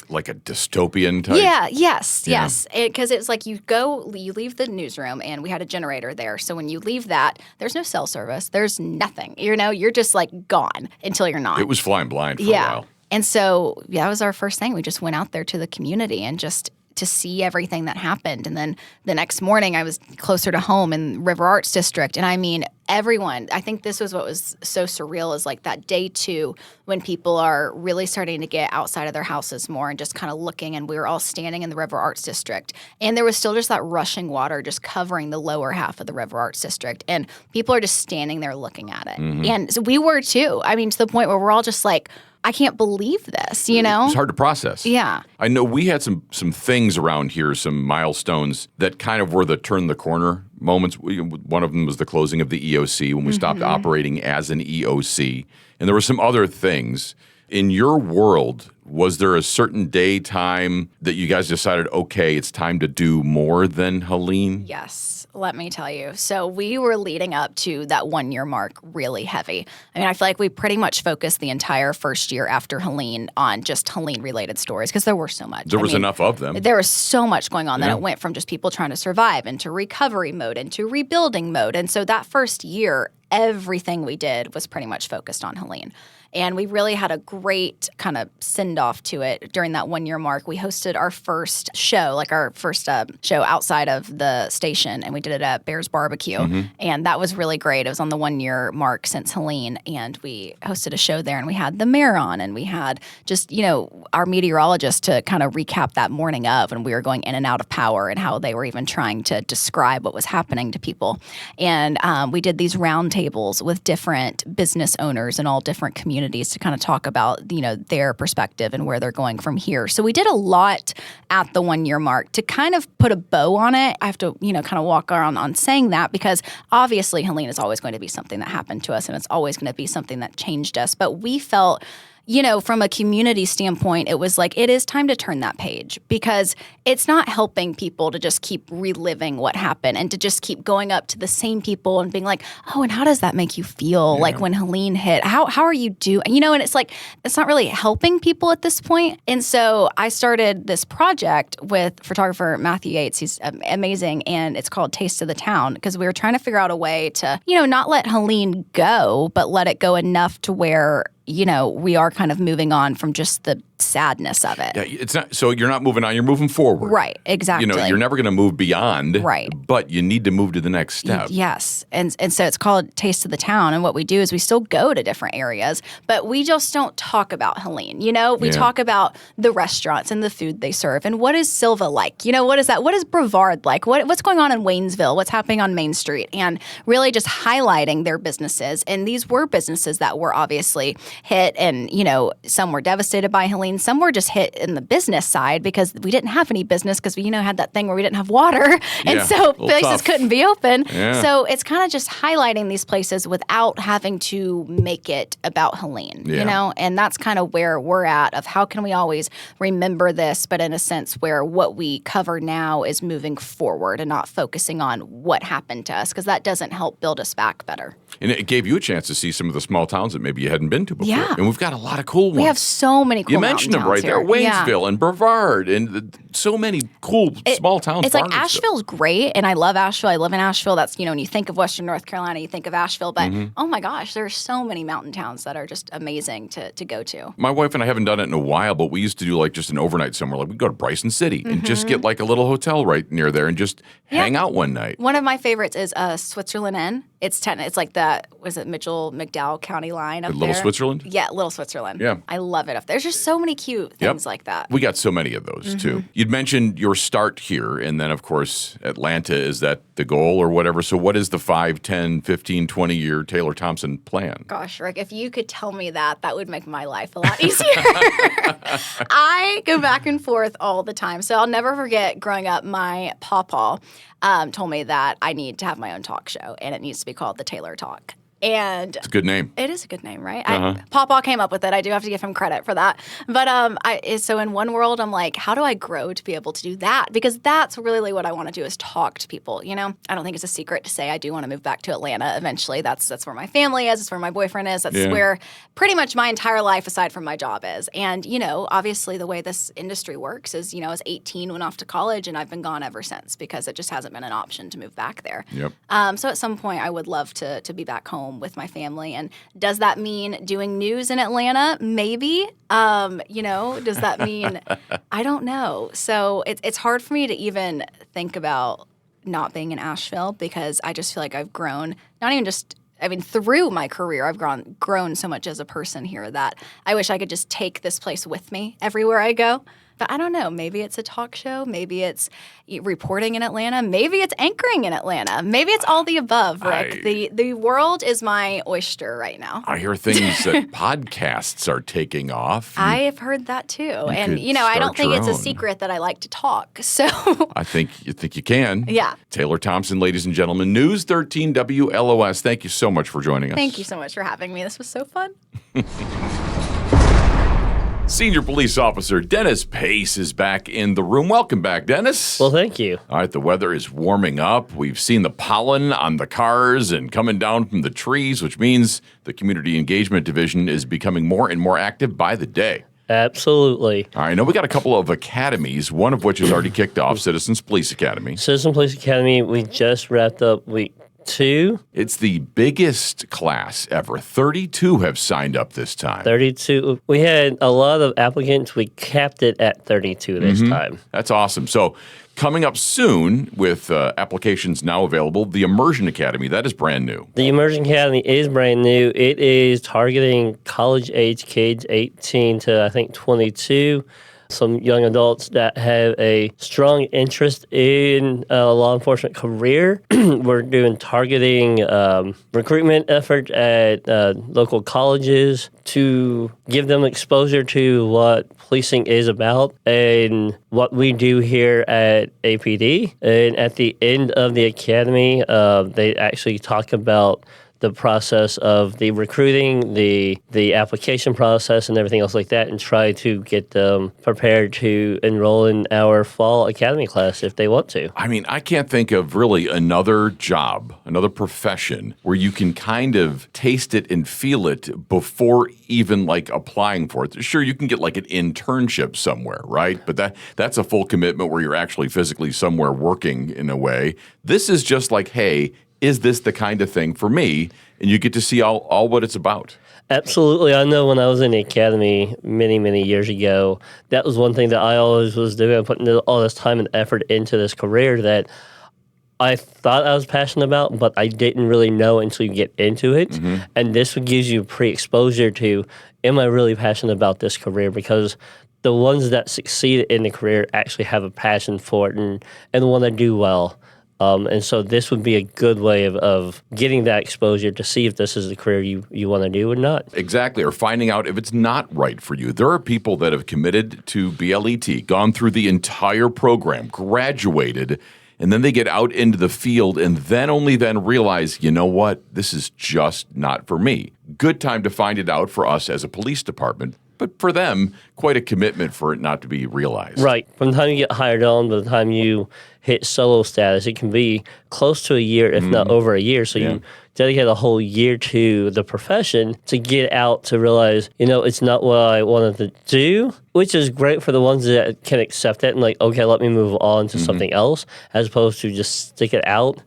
like a dystopian type? Yeah, yes. Because it's like you leave the newsroom and we had a generator there. So when you leave that, there's no cell service. There's nothing. You know, you're just like gone until you're not. It was flying blind for a while. And so that was our first thing. We just went out there to the community and just to see everything that happened. And then the next morning I was closer to home in River Arts District. And I mean, everyone, I think this was what was so surreal is like that day 2 when people are really starting to get outside of their houses more and just kind of looking. And we were all standing in the River Arts District. And there was still just that rushing water just covering the lower half of the River Arts District. And people are just standing there looking at it. Mm-hmm. And so we were too. I mean, to the point where we're all just like, I can't believe this, you know? It's hard to process. Yeah. I know we had some things around here, some milestones that kind of were the turn the corner moments. One of them was the closing of the EOC when we stopped operating as an EOC. And there were some other things. In your world, was there a certain day, time that you guys decided, okay, it's time to do more than Helene? Yes, let me tell you. So we were leading up to that 1 year mark really heavy. I mean, I feel like we pretty much focused the entire first year after Helene on just Helene-related stories because there were so much. There was enough of them. There was so much going on that it went from just people trying to survive into recovery mode, into rebuilding mode. And so that first year, everything we did was pretty much focused on Helene. And we really had a great kind of send-off to it during that 1-year mark. We hosted our first show, like our first show outside of the station, and we did it at Bear's Barbecue. And that was really great. It was on the 1-year mark since Helene, and we hosted a show there, and we had the mayor on, and we had just, our meteorologist to kind of recap that morning of, and we were going in and out of power and how they were even trying to describe what was happening to people. And we did these roundtables with different business owners in all different communities to kind of talk about, their perspective and where they're going from here. So we did a lot at the 1-year mark to kind of put a bow on it. I have to, kind of walk around on saying that because obviously Helene is always going to be something that happened to us and it's always going to be something that changed us. But we felt from a community standpoint, it was like, it is time to turn that page because it's not helping people to just keep reliving what happened and to just keep going up to the same people and being like, oh, and how does that make you feel? Like when Helene hit, how are you doing? And it's like, it's not really helping people at this point. And so I started this project with photographer Matthew Yates. He's amazing. And it's called Taste of the Town because we were trying to figure out a way to, not let Helene go, but let it go enough to where we are kind of moving on from just the sadness of it. Yeah, it's not. So you're not moving on. You're moving forward. Right. Exactly. You're never going to move beyond. Right. But you need to move to the next step. Yes. And so it's called Taste of the Town. And what we do is we still go to different areas, but we just don't talk about Helene. We talk about the restaurants and the food they serve. And what is Silva like? What is that? What is Brevard like? What's going on in Waynesville? What's happening on Main Street? And really just highlighting their businesses. And these were businesses that were obviously hit and, some were devastated by Helene. Some were just hit in the business side because we didn't have any business because we, had that thing where we didn't have water. And so places couldn't be open. Yeah. So it's kind of just highlighting these places without having to make it about Helene, and that's kind of where we're at of how can we always remember this, but in a sense where what we cover now is moving forward and not focusing on what happened to us because that doesn't help build us back better. And it gave you a chance to see some of the small towns that maybe you hadn't been to before. Yeah. And we've got a lot of cool ones. We have so many cool You mentioned them right there. Waynesville and Brevard and so many cool small towns. It's like Asheville's great, and I love Asheville. I live in Asheville. That's, when you think of Western North Carolina, you think of Asheville. But, oh my gosh, there are so many mountain towns that are just amazing to go to. My wife and I haven't done it in a while, but we used to do like just an overnight somewhere. Like we'd go to Bryson City and just get like a little hotel right near there and just hang out one night. One of my favorites is Switzerland Inn. It's like the, was it Mitchell McDowell County line up there? Little Switzerland? Yeah, Little Switzerland. Yeah. I love it up there. There's just so many cute things like that. We got so many of those too. You'd mentioned your start here, and then of course Atlanta. Is that the goal or whatever? So what is the 5, 10, 15, 20-year Taylor Thompson plan? Gosh, Rick, if you could tell me that would make my life a lot easier. I go back and forth all the time. So I'll never forget growing up, my pawpaw told me that I need to have my own talk show, and it needs to be called The Taylor Talk. And it's a good name. It is a good name, right? Pawpaw came up with it. I do have to give him credit for that. But so in one world, I'm like, how do I grow to be able to do that? Because that's really what I want to do is talk to people. I don't think it's a secret to say I do want to move back to Atlanta eventually. That's where my family is. It's where my boyfriend is. That's where pretty much my entire life aside from my job is. And, obviously the way this industry works is, I was 18, went off to college, and I've been gone ever since because it just hasn't been an option to move back there. Yep. So at some point I would love to be back home with my family. And does that mean doing news in Atlanta? Maybe. Does that mean I don't know. So it's hard for me to even think about not being in Asheville because I just feel like I've grown, through my career, I've grown so much as a person here that I wish I could just take this place with me everywhere I go. But I don't know. Maybe it's a talk show. Maybe it's reporting in Atlanta. Maybe it's anchoring in Atlanta. Maybe it's all the above, Rick. The world is my oyster right now. I hear things that podcasts are taking off. I have heard that too. And, I don't think it's a secret that I like to talk. So I think you can. Yeah. Taylor Thompson, ladies and gentlemen, News 13 WLOS. Thank you so much for joining us. Thank you so much for having me. This was so fun. Senior Police Officer Dennis Pace is back in the room. Welcome back, Dennis. Well, thank you. All right, the weather is warming up. We've seen the pollen on the cars and coming down from the trees, which means the Community Engagement Division is becoming more and more active by the day. Absolutely. All right, I know we got a couple of academies, one of which has already kicked off, Citizens Police Academy. Citizen Police Academy, we just wrapped up 32. It's the biggest class ever. 32 have signed up this time. 32. We had a lot of applicants. We capped it at 32 this time. That's awesome. So coming up soon with applications now available, the Immersion Academy, that is brand new. The Immersion Academy is brand new. It is targeting college-age kids, 18 to, I think, 22. Some young adults that have a strong interest in a law enforcement career. We're doing targeting recruitment efforts at local colleges to give them exposure to what policing is about and what we do here at APD. And at the end of the academy, they actually talk about the process of the recruiting, the application process, and everything else like that, and try to get them prepared to enroll in our fall academy class if they want to. I mean, I can't think of really another job, another profession where you can kind of taste it and feel it before even like applying for it. Sure, you can get like an internship somewhere, right? But that's a full commitment where you're actually physically somewhere working in a way. This is just like, hey, is this the kind of thing for me? And you get to see all what it's about. Absolutely. I know when I was in the academy many, many years ago, that was one thing that I always was doing, putting all this time and effort into this career that I thought I was passionate about, but I didn't really know until you get into it. And this gives you pre-exposure to, am I really passionate about this career? Because the ones that succeed in the career actually have a passion for it and want to do well. And so this would be a good way of getting that exposure to see if this is the career you want to do or not. Exactly, or finding out if it's not right for you. There are people that have committed to BLET, gone through the entire program, graduated, and then they get out into the field and then only then realize, you know what, this is just not for me. Good time to find it out for us as a police department. But for them, quite a commitment for it not to be realized. Right. From the time you get hired on to the time you hit solo status, it can be close to a year, if not over a year. So you dedicate a whole year to the profession to get out to realize, it's not what I wanted to do, which is great for the ones that can accept it and like, okay, let me move on to something else, as opposed to just stick it out.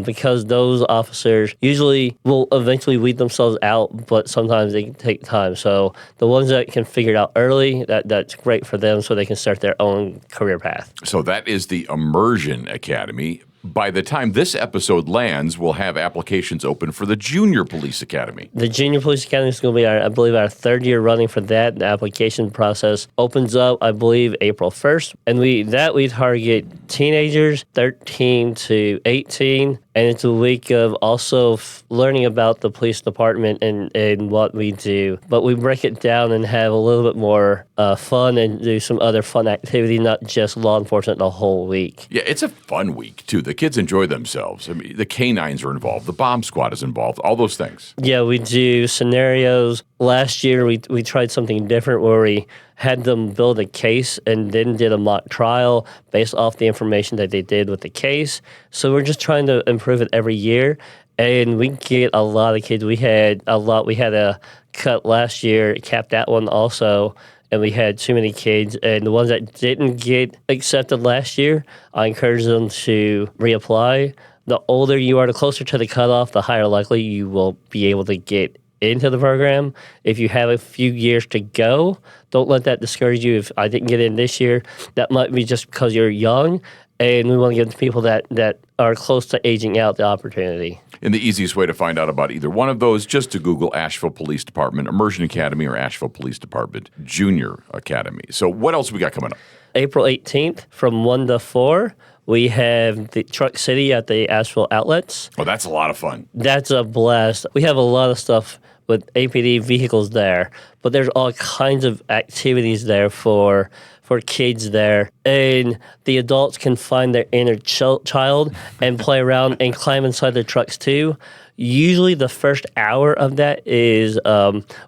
Because those officers usually will eventually weed themselves out, but sometimes they can take time. So the ones that can figure it out early, that's great for them so they can start their own career path. So that is the Immersion Academy. By the time this episode lands, we'll have applications open for the Junior Police Academy. The Junior Police Academy is going to be, I believe, our third year running for that. The application process opens up, I believe, April 1st. And we target teenagers, 13 to 18. And it's a week of also learning about the police department and what we do. But we break it down and have a little bit more fun and do some other fun activity, not just law enforcement the whole week. Yeah, it's a fun week, too. The kids enjoy themselves. I mean, the canines are involved. The bomb squad is involved. All those things. Yeah, we do scenarios. Last year, we tried something different where we had them build a case and then did a mock trial based off the information that they did with the case. So we're just trying to improve it every year. And we get a lot of kids. We had a cut last year, capped that one also. And we had too many kids. And the ones that didn't get accepted last year, I encourage them to reapply. The older you are, the closer to the cutoff, the higher likely you will be able to get into the program. If you have a few years to go, don't let that discourage you. If I didn't get in this year, that might be just because you're young, and we want to give the people that are close to aging out the opportunity. And the easiest way to find out about either one of those, just to Google Asheville Police Department Immersion Academy or Asheville Police Department Junior Academy. So what else we got coming up? April 18th from 1 to 4. We have the Truck City at the Asheville outlets. Oh, that's a lot of fun. That's a blast. We have a lot of stuff with APD vehicles there, but there's all kinds of activities there for kids there. And the adults can find their inner child and play around and climb inside their trucks too. Usually the first hour of that is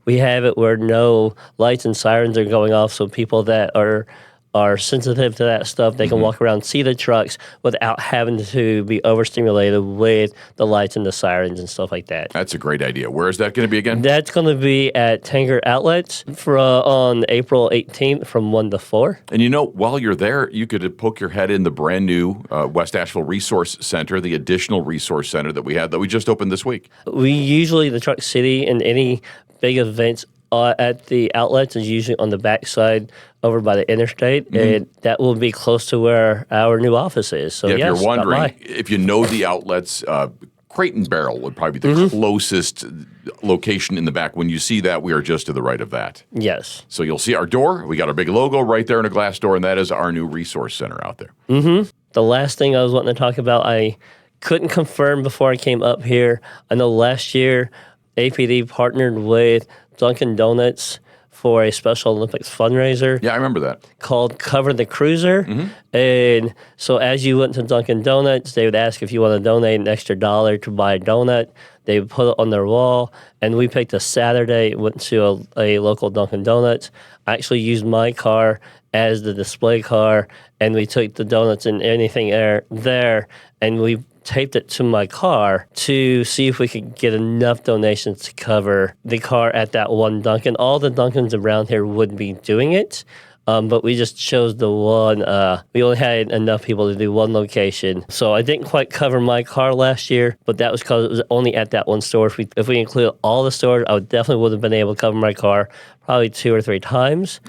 we have it where no lights and sirens are going off, so people that are are sensitive to that stuff. They can walk around, see the trucks without having to be overstimulated with the lights and the sirens and stuff like that. That's a great idea. Where is that going to be again? That's going to be at Tanger Outlets on April 18th from 1 to 4. And while you're there, you could poke your head in the brand new West Asheville Resource Center, the additional resource center that we just opened this week. We usually, the Truck City and any big events at the outlets is usually on the backside over by the interstate, and that will be close to where our new office is. So if yes, you're wondering, stop by. if you know the outlets, Crate and Barrel would probably be the closest location in the back. When you see that, we are just to the right of that. Yes. So you'll see our door. We got our big logo right there in a glass door, and that is our new resource center out there. The last thing I was wanting to talk about, I couldn't confirm before I came up here. I know last year APD partnered with Dunkin' Donuts for a Special Olympics fundraiser. Yeah, I remember that. Called Cover the Cruiser. And so as you went to Dunkin' Donuts, they would ask if you want to donate an extra $1 to buy a donut. They would put it on their wall. And we picked a Saturday, went to a local Dunkin' Donuts. I actually used my car as the display car, and we took the donuts and anything there, and we taped it to my car to see if we could get enough donations to cover the car at that one Dunkin'. All the Dunkins around here would be doing it, but we just chose the one. We only had enough people to do one location. So I didn't quite cover my car last year, but that was because it was only at that one store. If we include all the stores, I definitely would have been able to cover my car probably 2 or 3 times.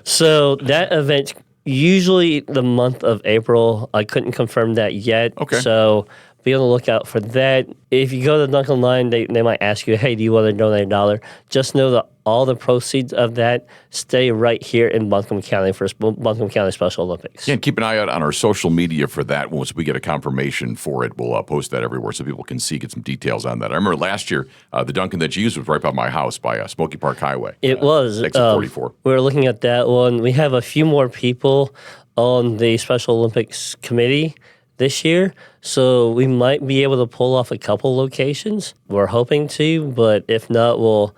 So that event, usually the month of April. I couldn't confirm that yet. Okay. So be on the lookout for that. If you go to the Dunkin' line, they might ask you, hey, do you want to donate $1? Just know that all the proceeds of that stay right here in Buncombe County for Buncombe County Special Olympics. Yeah, and keep an eye out on our social media for that. Once we get a confirmation for it, we'll post that everywhere so people can get some details on that. I remember last year, the Dunkin' that you used was right by my house by Smoky Park Highway. It was. Exit 44. We were looking at that one. We have a few more people on the Special Olympics committee this year, so we might be able to pull off a couple locations. We're hoping to, but if not, we'll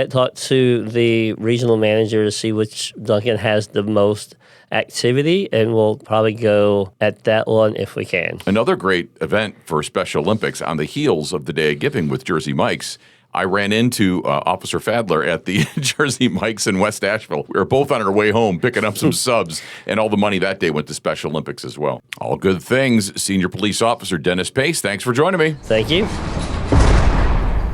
talk to the regional manager to see which Dunkin' has the most activity, and we'll probably go at that one if we can. Another great event for Special Olympics on the heels of the Day of Giving with Jersey Mike's. I ran into Officer Fadler at the Jersey Mike's in West Asheville. We were both on our way home picking up some subs, and all the money that day went to Special Olympics as well. All good things. Senior Police Officer Dennis Pace, thanks for joining me. Thank you.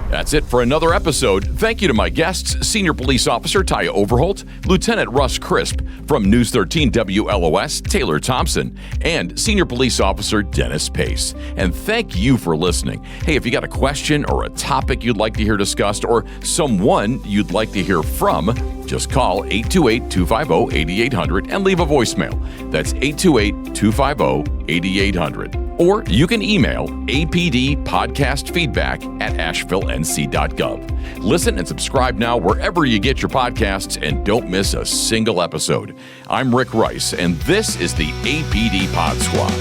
That's it for another episode. Thank you to my guests, Senior Police Officer Taya Overholt, Lieutenant Russ Crisp from News 13 WLOS, Taylor Thompson, and Senior Police Officer Dennis Pace. And thank you for listening. Hey, if you got a question or a topic you'd like to hear discussed or someone you'd like to hear from, just call 828-250-8800 and leave a voicemail. That's 828-250-8800. Or you can email apdpodcastfeedback@asheville.nc.gov. Listen and subscribe now wherever you get your podcasts and don't miss a single episode. I'm Rick Rice, and this is the APD Pod Squad.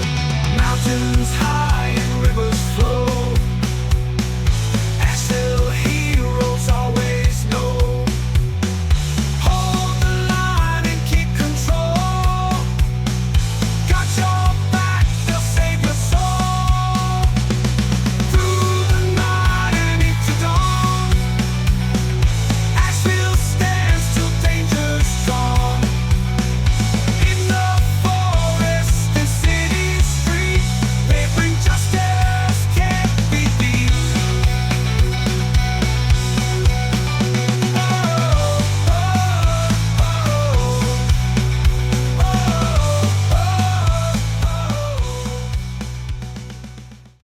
Mountains high.